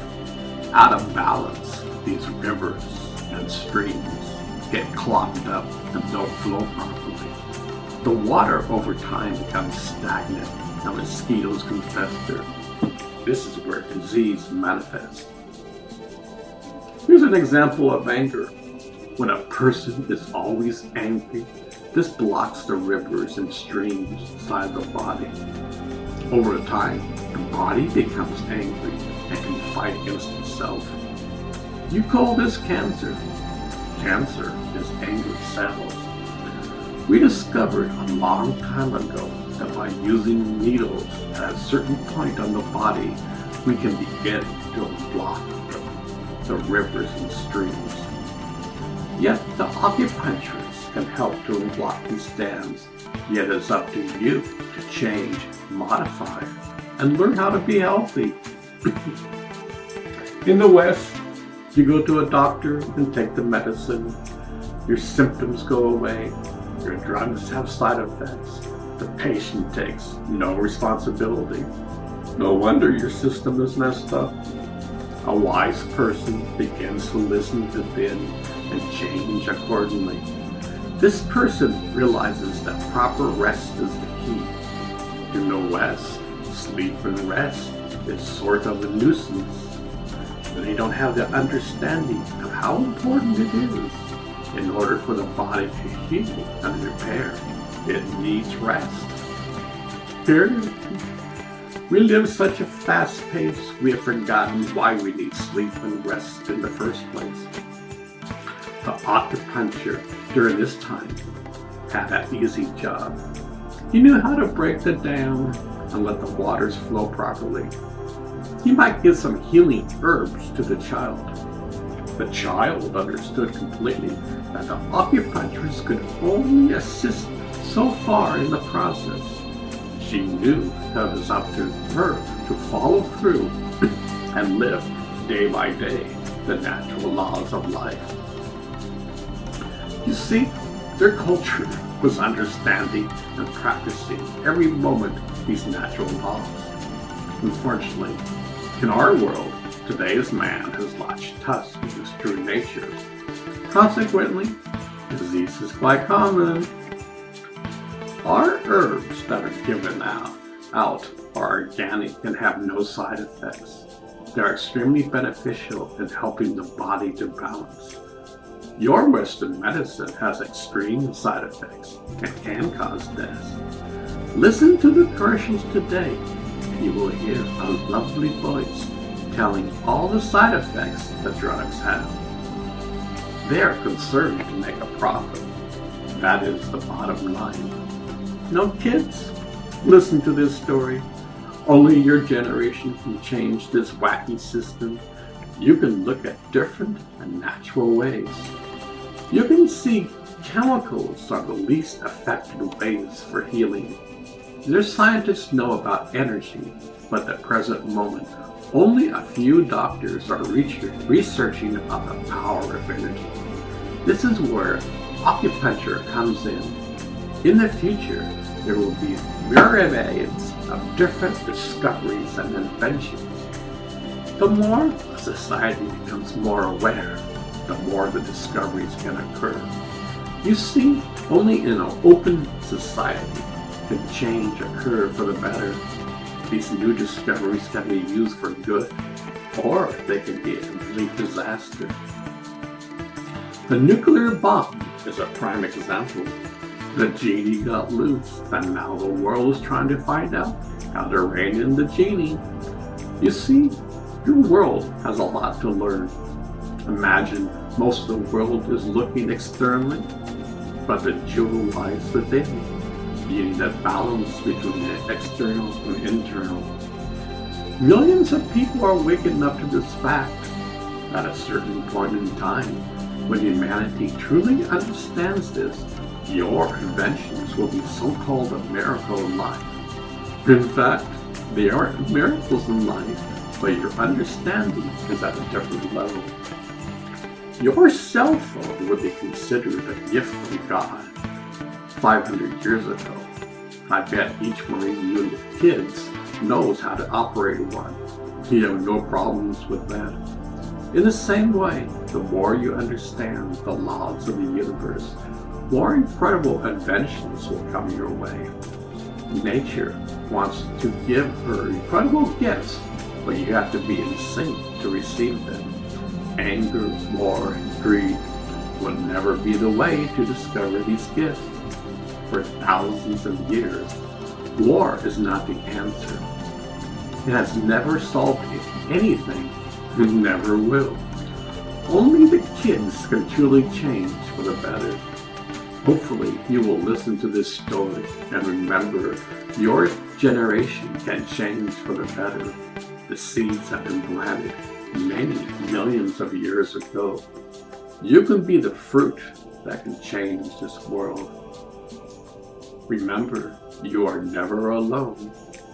out of balance, these rivers and streams get clogged up and don't flow properly. The water over time becomes stagnant and mosquitoes can fester. This is where disease manifests. Here's an example of anger. When a person is always angry, this blocks the rivers and streams inside the body. Over time, the body becomes angry and can fight against itself. You call this cancer. Cancer is angry cells. We discovered a long time ago that by using needles at a certain point on the body, we can begin to unblock the rivers and streams. Yet the acupuncturists can help to unblock these dams. Yet it's up to you to change, modify, and learn how to be healthy. In the West, you go to a doctor and take the medicine. Your symptoms go away. Your drugs have side effects. The patient takes no responsibility. No wonder your system is messed up. A wise person begins to listen within and change accordingly. This person realizes that proper rest is the key. You know Wes, sleep and rest is sort of a nuisance. They don't have the understanding of how important it is. In order for the body to heal and repair, it needs rest. Here, we live such a fast pace, we have forgotten why we need sleep and rest in the first place. The acupuncture during this time had that easy job. He knew how to break the dam and let the waters flow properly. He might give some healing herbs to the child. The child understood completely that the acupuncturist could only assist so far in the process. She knew that it was up to her to follow through and live day by day the natural laws of life. You see, their culture was understanding and practicing every moment these natural laws. Unfortunately, in our world, today's man has lost touch with his true nature. Consequently, disease is quite common. Our herbs that are given out are organic and have no side effects. They're extremely beneficial in helping the body to balance. Your Western medicine has extreme side effects and can cause death. Listen to the commercials today, and you will hear a lovely voice telling all the side effects that drugs have. They are concerned to make a profit. That is the bottom line. No, kids, listen to this story. Only your generation can change this wacky system. You can look at different and natural ways. You can see chemicals are the least effective ways for healing. Their scientists know about energy, but at the present moment, only a few doctors are researching about the power of energy. This is where acupuncture comes in. In the future, there will be myriads of different discoveries and inventions. The more a society becomes more aware, the more the discoveries can occur. You see, only in an open society can change occur for the better. These new discoveries can be used for good, or they can be a complete disaster. The nuclear bomb is a prime example. The genie got loose, and now the world is trying to find out how to rein in the genie. You see, your world has a lot to learn. Imagine most of the world is looking externally, but the jewel lies within. You need a balance between the external and internal. Millions of people are waking up to this fact. At a certain point in time, when humanity truly understands this, your inventions will be so-called a miracle in life. In fact, they aren't miracles in life, but your understanding is at a different level. Your cell phone would be considered a gift from God 500 years ago. I bet each one of you kids knows how to operate one. You have no problems with that. In the same way, the more you understand the laws of the universe, more incredible inventions will come your way. Nature wants to give her incredible gifts, but you have to be in sync to receive them. Anger, war, and greed will never be the way to discover these gifts. For thousands of years, war is not the answer. It has never solved anything, and never will. Only the kids can truly change for the better. Hopefully, you will listen to this story and remember your generation can change for the better. The seeds have been planted many millions of years ago. You can be the fruit that can change this world. Remember, you are never alone.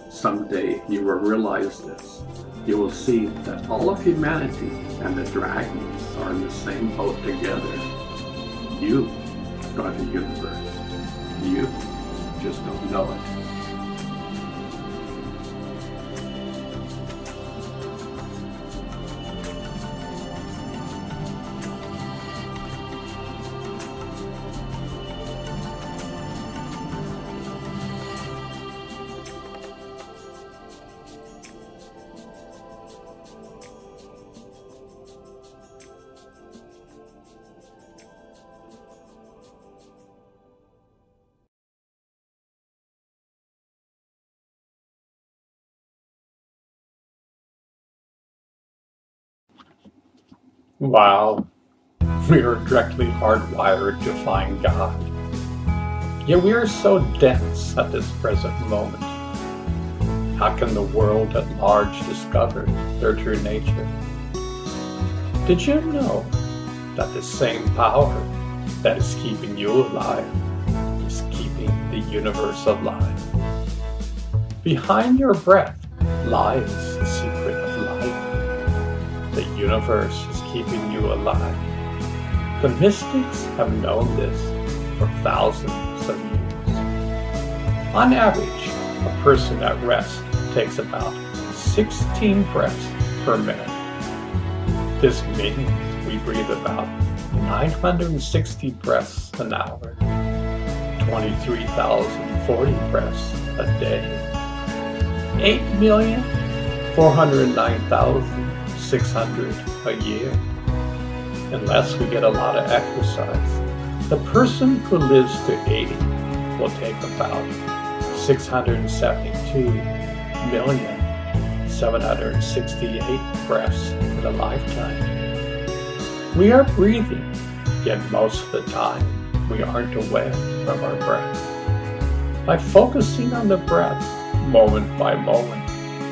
Someday you will realize this. You will see that all of humanity and the dragons are in the same boat together. You are the universe. You just don't know it. Wow, we are directly hardwired to find God. Yet we are so dense at this present moment. How can the world at large discover their true nature? Did you know that the same power that is keeping you alive is keeping the universe alive? Behind your breath lies the secret of life. The universe is keeping you alive. The mystics have known this for thousands of years. On average, a person at rest takes about 16 breaths per minute. This means we breathe about 960 breaths an hour, 23,040 breaths a day, 8,409,600 a year. Unless we get a lot of exercise, the person who lives to 80 will take about 672,768 breaths in a lifetime. We are breathing, yet most of the time we aren't aware of our breath. By focusing on the breath moment by moment,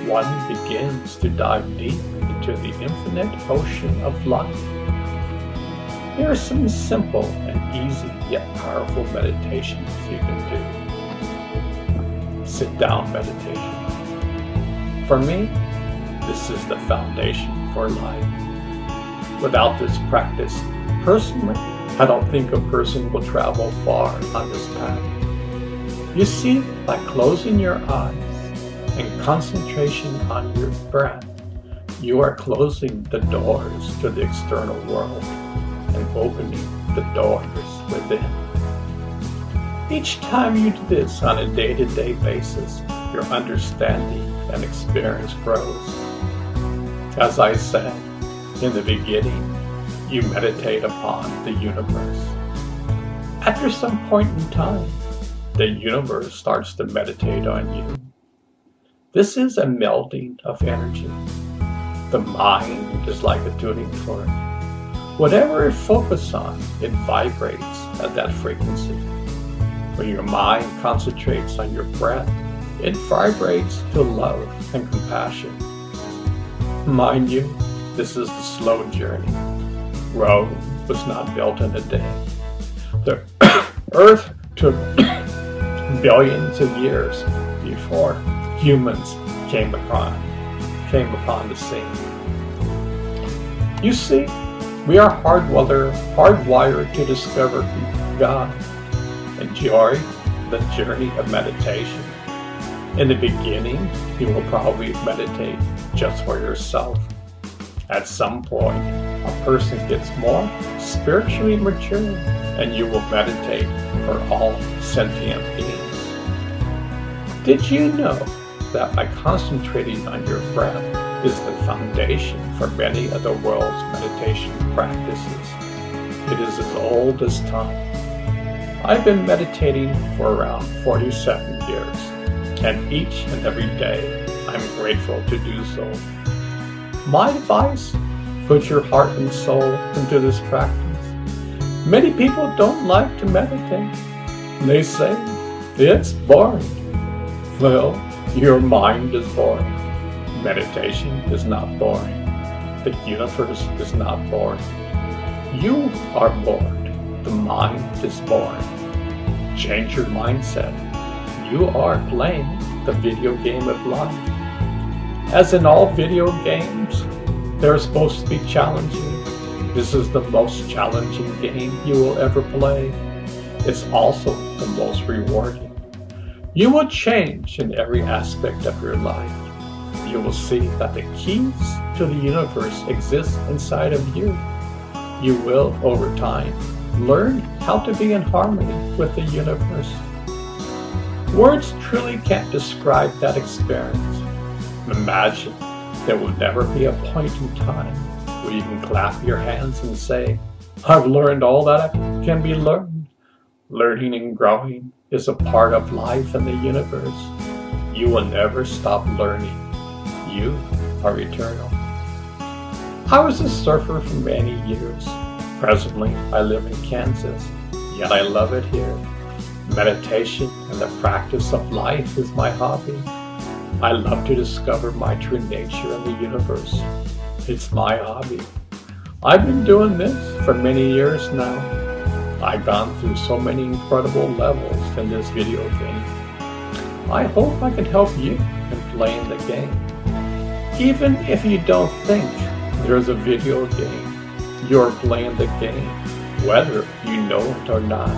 one begins to dive deep into the infinite ocean of life. There are some simple and easy yet powerful meditations you can do. Sit-down meditation. For me, this is the foundation for life. Without this practice, personally, I don't think a person will travel far on this path. You see, by closing your eyes and concentration on your breath, you are closing the doors to the external world and opening the doors within. Each time you do this on a day-to-day basis, your understanding and experience grows. As I said in the beginning, you meditate upon the universe. After some point in time, the universe starts to meditate on you. This is a melding of energy. The mind is like a tuning fork. Whatever it focuses on, it vibrates at that frequency. When your mind concentrates on your breath, it vibrates to love and compassion. Mind you, this is the slow journey. Rome was not built in a day. The earth took billions of years before humans came upon the scene. You see, we are hardwired to discover God. Enjoy the journey of meditation. In the beginning, you will probably meditate just for yourself. At some point, a person gets more spiritually mature, and you will meditate for all sentient beings. Did you know that by concentrating on your breath is the foundation for many of the world's meditation practices? It is as old as time. I've been meditating for around 47 years, and each and every day I'm grateful to do so. My advice, put your heart and soul into this practice. Many people don't like to meditate. They say, it's boring. Well, your mind is boring. Meditation is not boring. The universe is not boring. You are bored. The mind is bored. Change your mindset. You are playing the video game of life. As in all video games, they're supposed to be challenging. This is the most challenging game you will ever play. It's also the most rewarding. You will change in every aspect of your life. You will see that the keys to the universe exist inside of you. You will, over time, learn how to be in harmony with the universe. Words truly can't describe that experience. Imagine there will never be a point in time where you can clap your hands and say, I've learned all that can be learned. Learning and growing is a part of life and the universe. You will never stop learning. You are eternal. I was a surfer for many years. Presently, I live in Kansas, yet I love it here. Meditation and the practice of life is my hobby. I love to discover my true nature in the universe. It's my hobby. I've been doing this for many years now. I've gone through so many incredible levels in this video game. I hope I can help you in playing the game. Even if you don't think there's a video game, you're playing the game, whether you know it or not.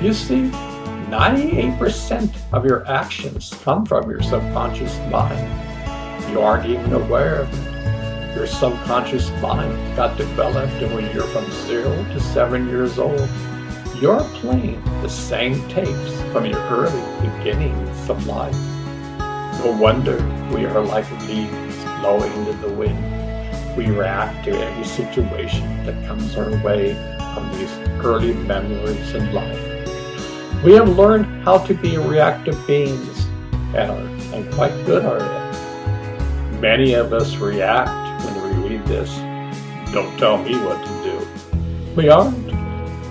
You see, 98% of your actions come from your subconscious mind. You aren't even aware of it. Your subconscious mind got developed when you're from 0 to 7 years old. You're playing the same tapes from your early beginnings of life. No wonder we are like leaves blowing in the wind. We react to every situation that comes our way from these early memories in life. We have learned how to be reactive beings and quite good at it. Many of us react when we read this. Don't tell me what to do. We aren't.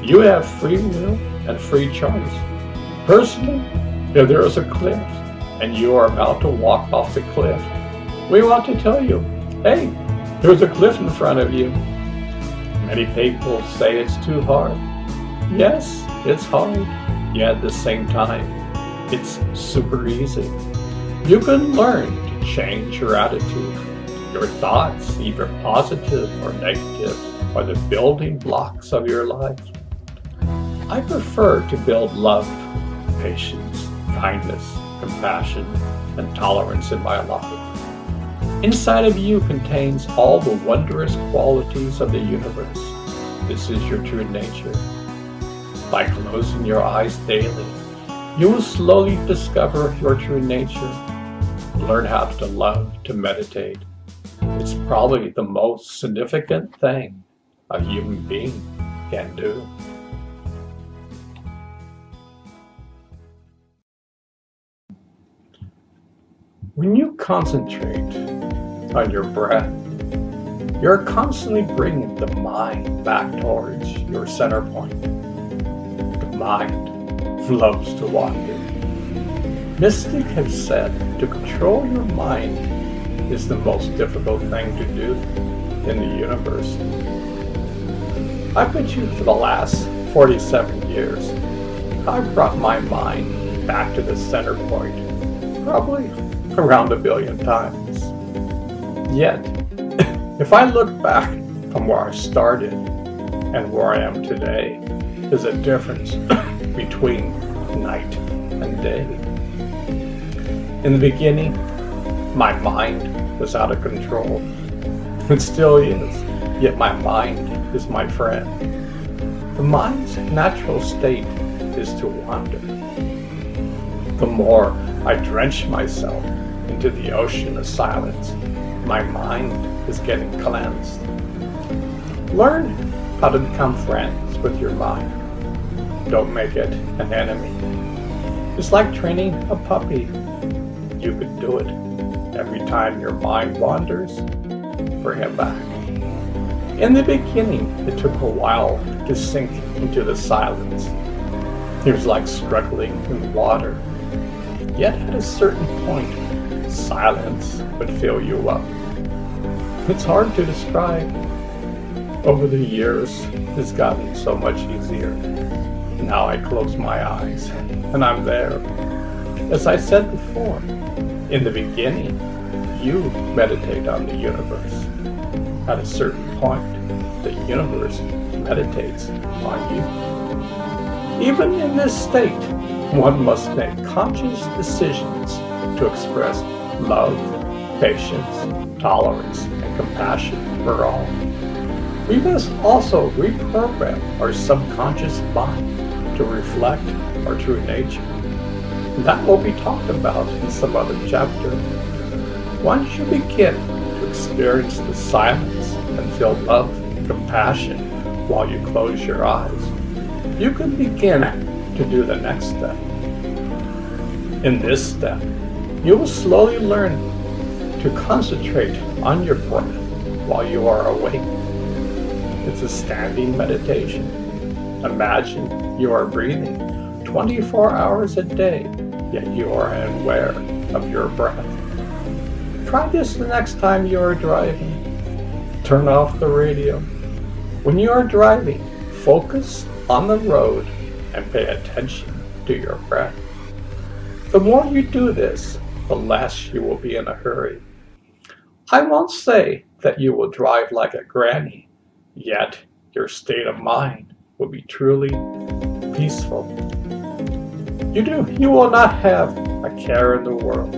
You have free will and free choice. Personally, if there is a cliff and you are about to walk off the cliff, we want to tell you, hey, there's a cliff in front of you. Many people say it's too hard. Yes, it's hard, yet at the same time, it's super easy. You can learn to change your attitude. Your thoughts, either positive or negative, are the building blocks of your life. I prefer to build love, patience, kindness, compassion, and tolerance in my life. Inside of you contains all the wondrous qualities of the universe. This is your true nature. By closing your eyes daily, you will slowly discover your true nature. Learn how to love, to meditate. It's probably the most significant thing a human being can do. When you concentrate on your breath, you're constantly bringing the mind back towards your center point. The mind loves to wander. Mystics have said to control your mind is the most difficult thing to do in the universe. I bet you for the last 47 years, I've brought my mind back to the center point, probably around 1 billion times. Yet, if I look back from where I started and where I am today, there's a difference between night and day. In the beginning, my mind was out of control. It still is, yet my mind is my friend. The mind's natural state is to wander. The more I drench myself into the ocean of silence, my mind is getting cleansed. Learn how to become friends with your mind. Don't make it an enemy. It's like training a puppy. You could do it. Every time your mind wanders, bring it back. In the beginning, it took a while to sink into the silence. It was like struggling in water. Yet at a certain point, silence would fill you up. It's hard to describe. Over the years, it's gotten so much easier. Now I close my eyes, and I'm there. As I said before, in the beginning, you meditate on the universe. At a certain point, the universe meditates on you. Even in this state, one must make conscious decisions to express love, patience, tolerance, and compassion for all. We must also reprogram our subconscious mind to reflect our true nature. That will be talked about in some other chapter. Once you begin to experience the silence and feel love and compassion while you close your eyes, you can begin to do the next step. In this step, you will slowly learn to concentrate on your breath while you are awake. It's a standing meditation. Imagine you are breathing 24 hours a day, yet you are unaware of your breath. Try this the next time you are driving. Turn off the radio. When you are driving, focus on the road and pay attention to your breath. The more you do this, the less you will be in a hurry. I won't say that you will drive like a granny, yet your state of mind will be truly peaceful. You will not have a care in the world.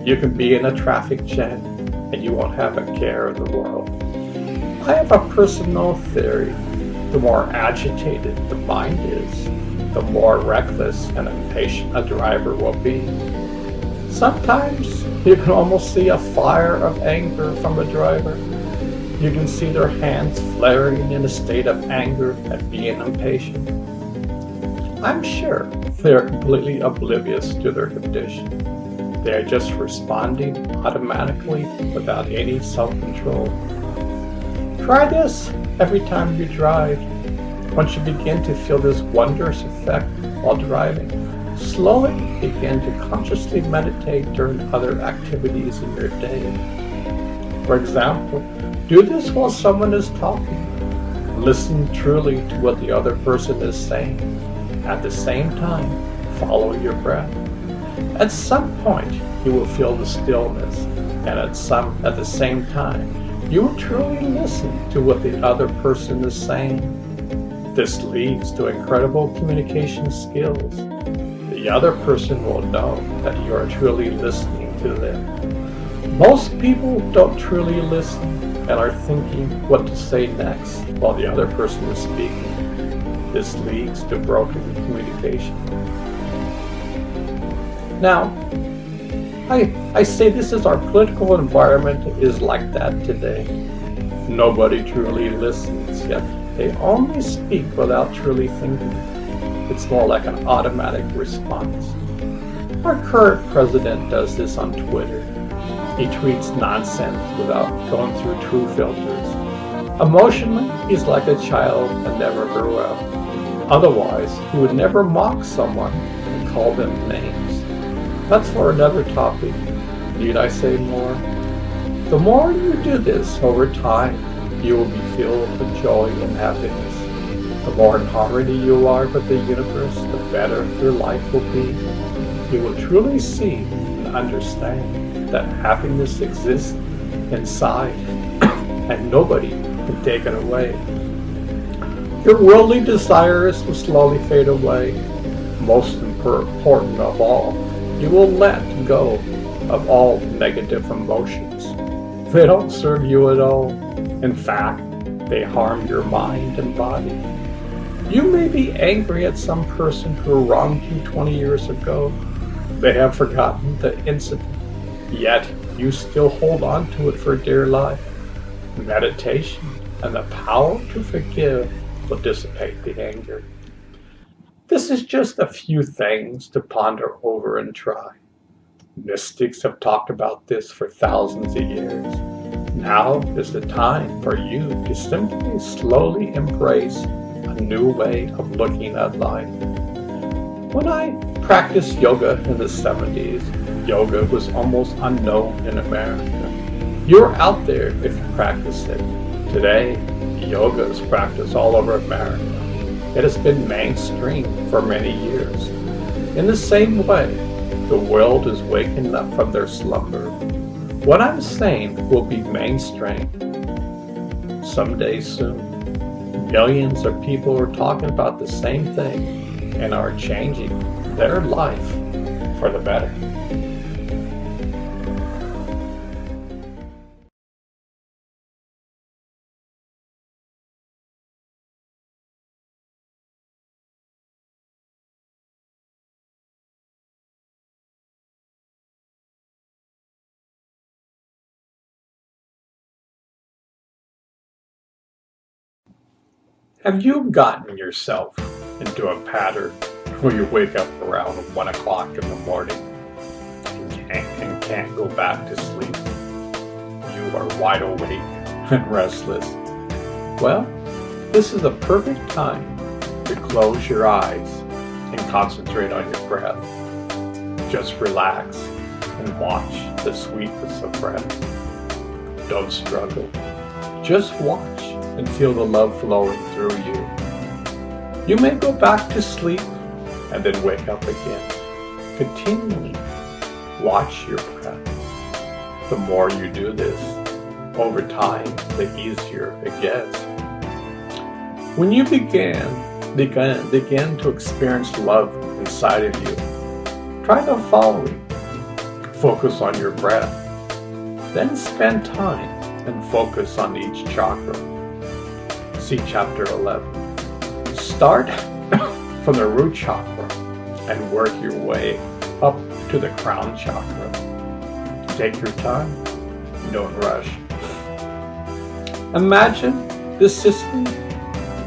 You can be in a traffic jam and you won't have a care in the world. I have a personal theory. The more agitated the mind is, the more reckless and impatient a driver will be. Sometimes you can almost see a fire of anger from a driver. You can see their hands flaring in a state of anger at being impatient. I'm sure they are completely oblivious to their condition. They are just responding automatically without any self-control. Try this every time you drive. Once you begin to feel this wondrous effect while driving, slowly begin to consciously meditate during other activities in your day. For example, do this while someone is talking. Listen truly to what the other person is saying. At the same time, follow your breath. At some point, you will feel the stillness, and at the same time, you will truly listen to what the other person is saying. This leads to incredible communication skills. The other person will know that you are truly listening to them. Most people don't truly listen and are thinking what to say next while the other person is speaking. This leads to broken communication. Now, I say this is our political environment is like that today. Nobody truly listens, yet they only speak without truly thinking. It's more like an automatic response. Our current president does this on Twitter. He tweets nonsense without going through true filters. Emotionally, he's like a child and never grew up. Otherwise, he would never mock someone and call them names. That's for another topic. Need I say more? The more you do this over time, you will be filled with joy and happiness. The more in harmony you are with the universe, the better your life will be. You will truly see and understand that happiness exists inside and nobody can take it away. Your worldly desires will slowly fade away. Most important of all, you will let go of all negative emotions. They don't serve you at all. In fact, they harm your mind and body. You may be angry at some person who wronged you 20 years ago. They have forgotten the incident, yet you still hold on to it for dear life. Meditation and the power to forgive will dissipate the anger. This is just a few things to ponder over and try. Mystics have talked about this for thousands of years. Now is the time for you to simply slowly embrace a new way of looking at life. When I practiced yoga in the 70s, yoga was almost unknown in America. You're out there if you practice it. Today, yoga is practiced all over America. It has been mainstream for many years. In the same way, the world is waking up from their slumber. What I'm saying will be mainstream someday soon. Millions of people are talking about the same thing and are changing their life for the better. Have you gotten yourself into a pattern where you wake up around 1 o'clock in the morning and can't go back to sleep? You are wide awake and restless? Well, this is the perfect time to close your eyes and concentrate on your breath. Just relax and watch the sweetness of breath. Don't struggle. Just watch and feel the love flowing through you. You may go back to sleep and then wake up again. Continually watch your breath. The more you do this, over time, the easier it gets. When you begin to experience love inside of you, try the following. Focus on your breath. Then spend time and focus on each chakra. See Chapter 11. Start from the root chakra and work your way up to the crown chakra. Take your time. Don't rush. Imagine this system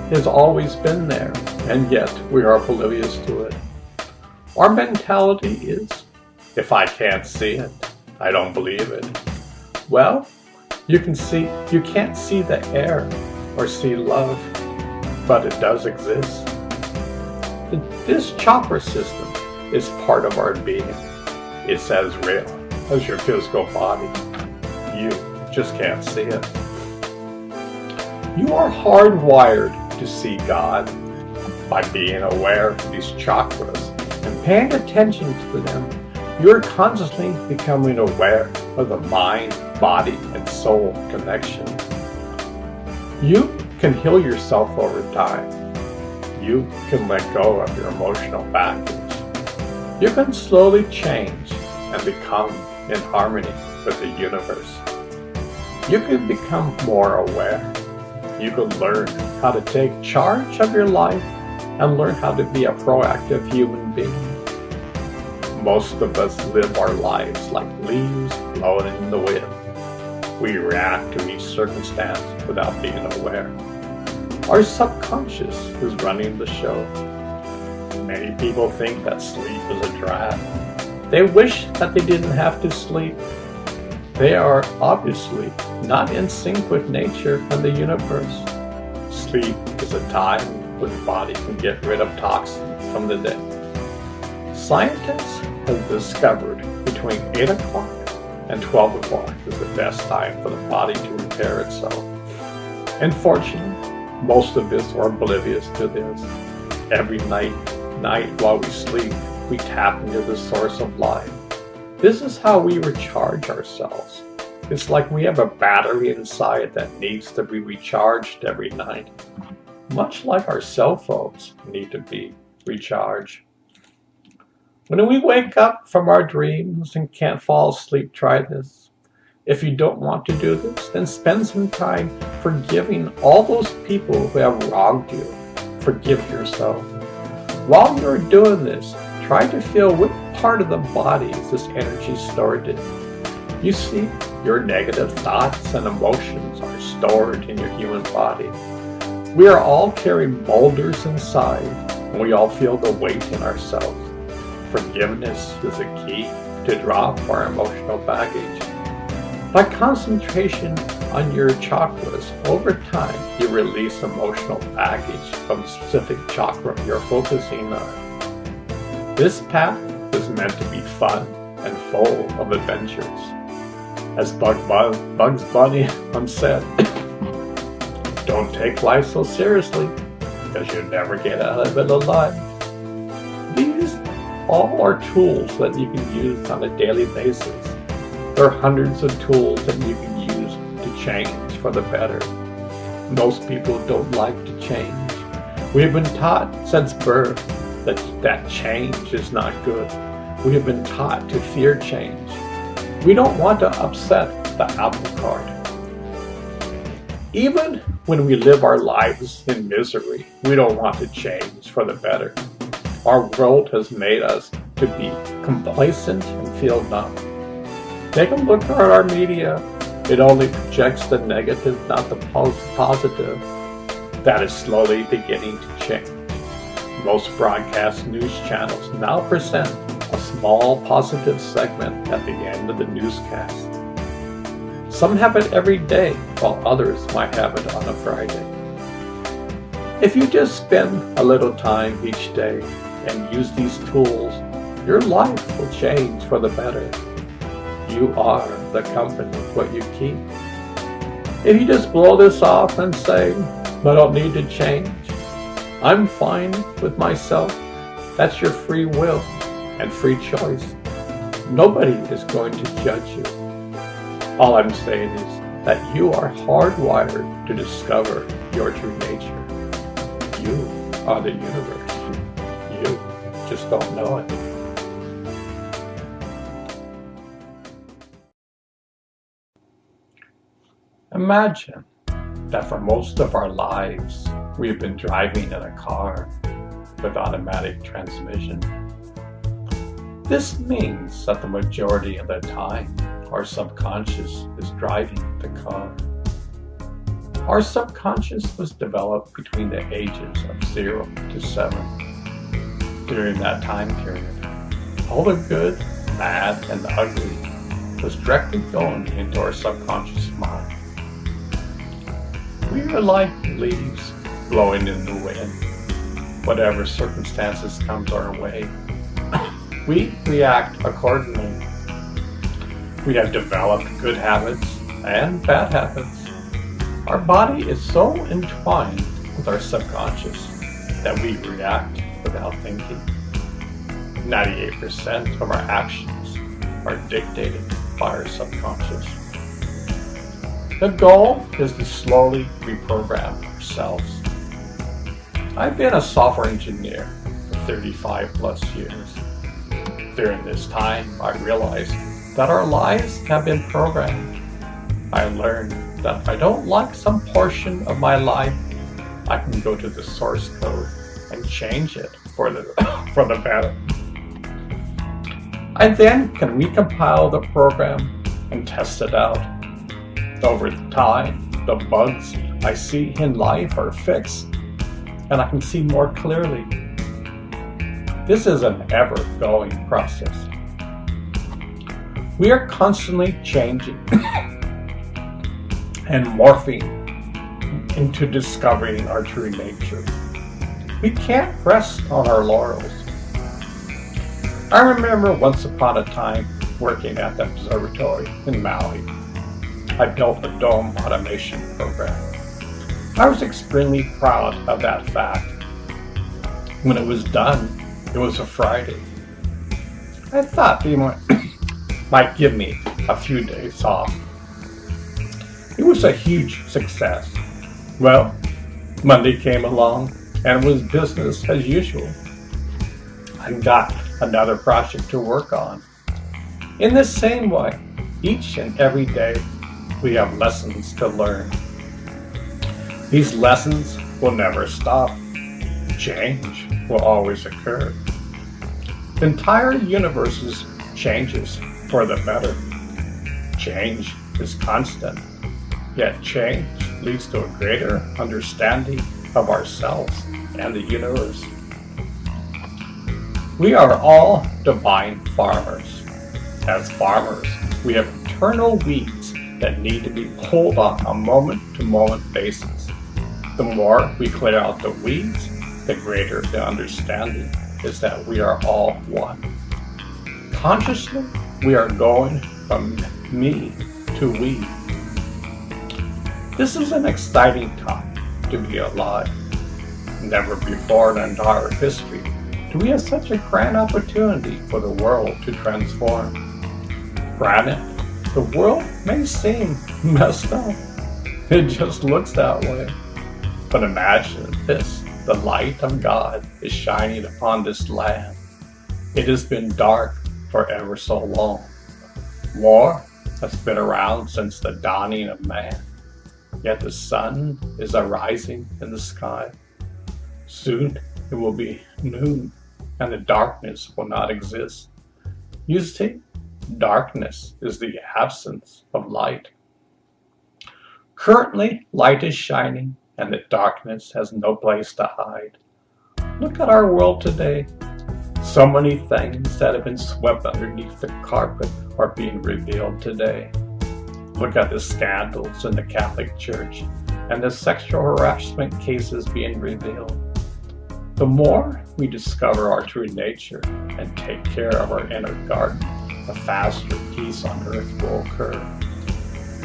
has always been there, and yet we are oblivious to it. Our mentality is, if I can't see it, I don't believe it. Well, you can't see the air or see love, but it does exist. This chakra system is part of our being. It's as real as your physical body. You just can't see it. You are hardwired to see God by being aware of these chakras and paying attention to them. You're constantly becoming aware of the mind, body, and soul connection. You can heal yourself over time. You can let go of your emotional baggage. You can slowly change and become in harmony with the universe. You can become more aware. You can learn how to take charge of your life and learn how to be a proactive human being. Most of us live our lives like leaves blowing in the wind. We react to each circumstance without being aware. Our subconscious is running the show. Many people think that sleep is a drag. They wish that they didn't have to sleep. They are obviously not in sync with nature and the universe. Sleep is a time when the body can get rid of toxins from the day. Scientists have discovered between 8 o'clock and 12 o'clock is the best time for the body to repair itself. Unfortunately, most of us are oblivious to this. Every night while we sleep, we tap into the source of life. This is how we recharge ourselves. It's like we have a battery inside that needs to be recharged every night, much like our cell phones need to be recharged. When we wake up from our dreams and can't fall asleep, try this. If you don't want to do this, then spend some time forgiving all those people who have wronged you. Forgive yourself. While you're doing this, try to feel what part of the body is this energy stored in. You see, your negative thoughts and emotions are stored in your human body. We are all carrying boulders inside, and we all feel the weight in ourselves. Forgiveness is the key to drop our emotional baggage. By concentration on your chakras, over time you release emotional baggage from the specific chakra you're focusing on. This path is meant to be fun and full of adventures. As Bugs Bunny once said, don't take life so seriously, because you'll never get out of it alive. These all are tools that you can use on a daily basis. There are hundreds of tools that you can use to change for the better. Most people don't like to change. We have been taught since birth that change is not good. We have been taught to fear change. We don't want to upset the apple cart. Even when we live our lives in misery, we don't want to change for the better. Our world has made us to be complacent and feel numb. Take a look at our media. It only projects the negative, not the positive. That is slowly beginning to change. Most broadcast news channels now present a small positive segment at the end of the newscast. Some have it every day, while others might have it on a Friday. If you just spend a little time each day and use these tools, your life will change for the better. You are the company what you keep. If you just blow this off and say, I don't need to change, I'm fine with myself, that's your free will and free choice. Nobody is going to judge you. All I'm saying is that you are hardwired to discover your true nature. You are the universe. You just don't know it. Imagine that for most of our lives, we have been driving in a car with automatic transmission. This means that the majority of the time, our subconscious is driving the car. Our subconscious was developed between the ages of 0 to 7. During that time period, all the good, bad, and the ugly was directly going into our subconscious mind. We are like leaves blowing in the wind. Whatever circumstances comes our way, we react accordingly. We have developed good habits and bad habits. Our body is so entwined with our subconscious that we react without thinking. 98% of our actions are dictated by our subconscious. The goal is to slowly reprogram ourselves. I've been a software engineer for 35 plus years. During this time, I realized that our lives have been programmed. I learned that if I don't like some portion of my life, I can go to the source code and change it for the better. I then can recompile the program and test it out. Over time, the bugs I see in life are fixed, and I can see more clearly. This is an ever-going process. We are constantly changing and morphing into discovering our true nature. We can't rest on our laurels. I remember once upon a time working at the observatory in Maui. I built a dome automation program. I was extremely proud of that fact. When it was done, it was a Friday. I thought they might give me a few days off. It was a huge success. Well, Monday came along and it was business as usual. I got another project to work on. In the same way, each and every day, we have lessons to learn. These lessons will never stop. Change will always occur. The entire universe changes for the better. Change is constant, yet change leads to a greater understanding of ourselves and the universe. We are all divine farmers. As farmers, we have internal weeds that need to be pulled on a moment-to-moment basis. The more we clear out the weeds, the greater the understanding is that we are all one. Consciously, we are going from me to we. This is an exciting time to be alive. Never before in our history do we have such a grand opportunity for the world to transform. Granted, the world may seem messed up. It just looks that way. But imagine this, the light of God is shining upon this land. It has been dark for ever so long. War has been around since the dawning of man, yet the sun is arising in the sky. Soon it will be noon, and the darkness will not exist. You see, darkness is the absence of light. Currently, light is shining, and the darkness has no place to hide. Look at our world today. So many things that have been swept underneath the carpet are being revealed today. Look at the scandals in the Catholic Church and the sexual harassment cases being revealed. The more we discover our true nature and take care of our inner garden, the faster peace on earth will occur.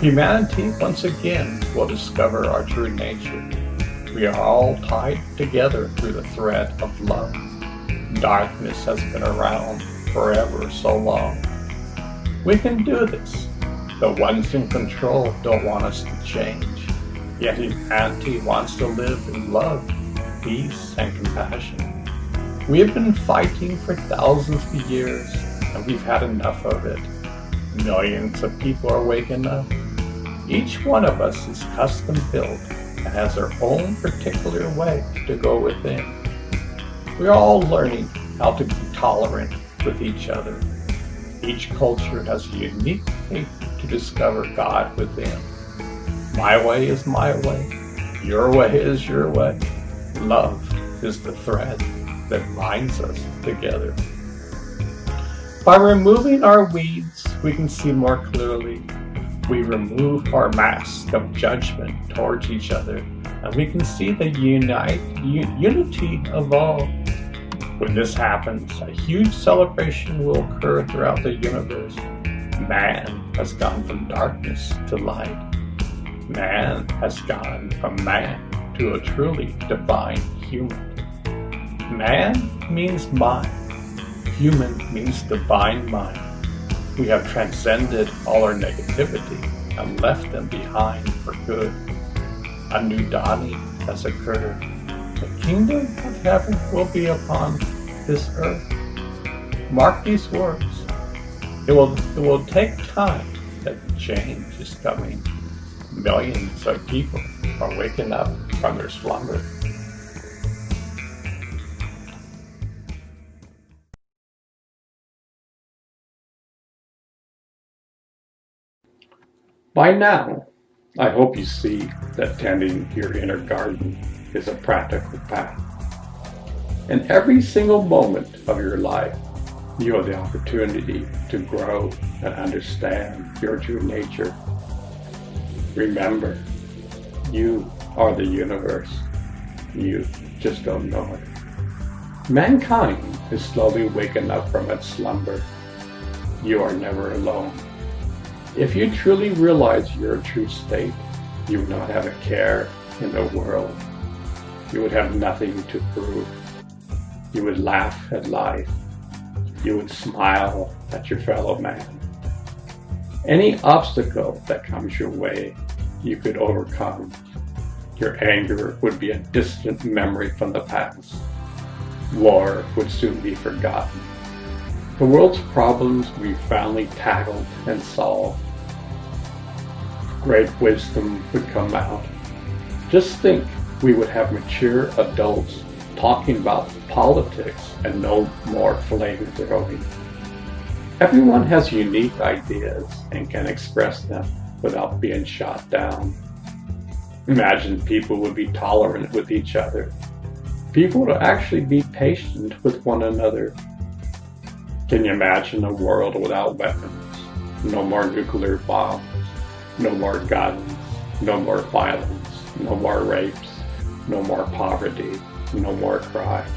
Humanity once again will discover our true nature. We are all tied together through the thread of love. Darkness has been around forever so long. We can do this. The ones in control don't want us to change. Yet humanity wants to live in love, peace, and compassion. We have been fighting for thousands of years, and we've had enough of it. Millions of people are waking up. Each one of us is custom built and has their own particular way to go within. We are all learning how to be tolerant with each other. Each culture has a unique way to discover God within. My way is my way. Your way is your way. Love is the thread that binds us together. By removing our weeds, we can see more clearly. We remove our mask of judgment towards each other, and we can see the unity of all. When this happens, a huge celebration will occur throughout the universe. Man has gone from darkness to light. Man has gone from man to a truly divine human. Man means mind. Human means divine mind. We have transcended all our negativity and left them behind for good. A new dawning has occurred. The kingdom of heaven will be upon this earth. Mark these words. It will take time, but change is coming. Millions of people are waking up from their slumber. By now, I hope you see that tending your inner garden is a practical path. In every single moment of your life, you have the opportunity to grow and understand your true nature. Remember, you are the universe. You just don't know it. Mankind is slowly waking up from its slumber. You are never alone. If you truly realize your true state, you would not have a care in the world. You would have nothing to prove. You would laugh at life. You would smile at your fellow man. Any obstacle that comes your way, you could overcome. Your anger would be a distant memory from the past. War would soon be forgotten. The world's problems will be finally tackled and solved. Great wisdom would come out. Just think, we would have mature adults talking about politics and no more flame throwing. Everyone has unique ideas and can express them without being shot down. Imagine people would be tolerant with each other. People would actually be patient with one another. Can you imagine a world without weapons? No more nuclear bombs, no more guns, no more violence, no more rapes, no more poverty, no more crime.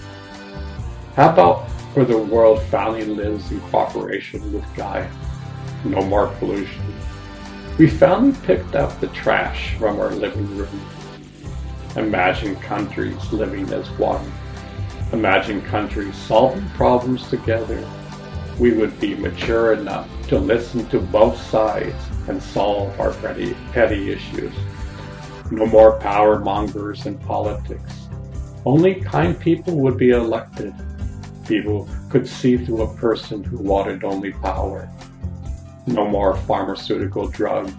How about where the world finally lives in cooperation with Gaia? No more pollution. We finally picked up the trash from our living room. Imagine countries living as one. Imagine countries solving problems together. We would be mature enough to listen to both sides and solve our petty issues. No more power mongers in politics. Only kind people would be elected. People could see through a person who wanted only power. No more pharmaceutical drugs.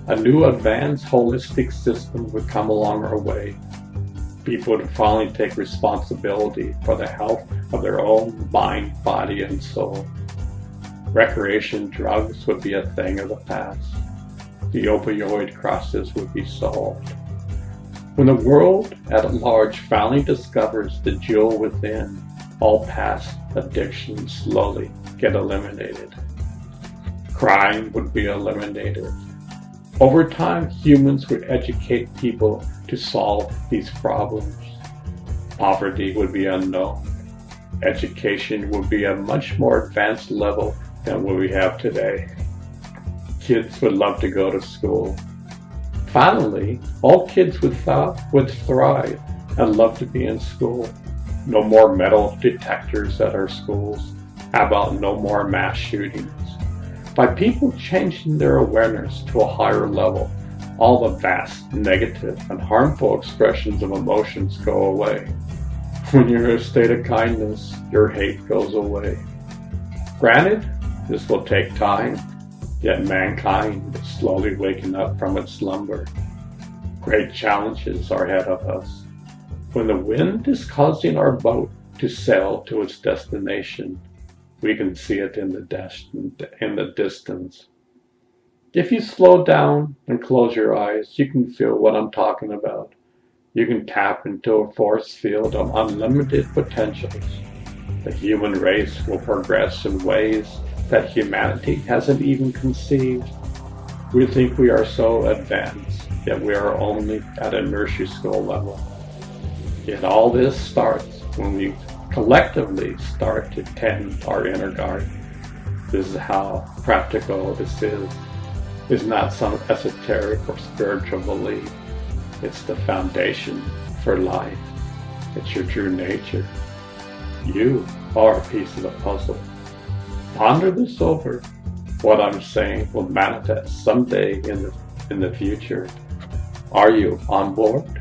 A new advanced holistic system would come along our way. People would finally take responsibility for the health of their own mind, body, and soul. Recreation drugs would be a thing of the past. The opioid crisis would be solved. When the world at large finally discovers the jewel within, all past addictions slowly get eliminated. Crime would be eliminated. Over time, humans would educate people to solve these problems. Poverty would be unknown. Education would be a much more advanced level than what we have today. Kids would love to go to school. Finally, all kids would thrive and love to be in school. No more metal detectors at our schools. How about no more mass shootings? By people changing their awareness to a higher level, all the vast, negative, and harmful expressions of emotions go away. When you're in a state of kindness, your hate goes away. Granted, this will take time, yet mankind is slowly waking up from its slumber. Great challenges are ahead of us. When the wind is causing our boat to sail to its destination, we can see it in the distance. If you slow down and close your eyes, you can feel what I'm talking about. You can tap into a force field of unlimited potentials. The human race will progress in ways that humanity hasn't even conceived. We think we are so advanced, yet we are only at a nursery school level. Yet all this starts when we collectively start to tend our inner garden. This is how practical this is. It's not some esoteric or spiritual belief. It's the foundation for life. It's your true nature. You are a piece of the puzzle. Ponder this over. What I'm saying will manifest someday in the future. Are you on board?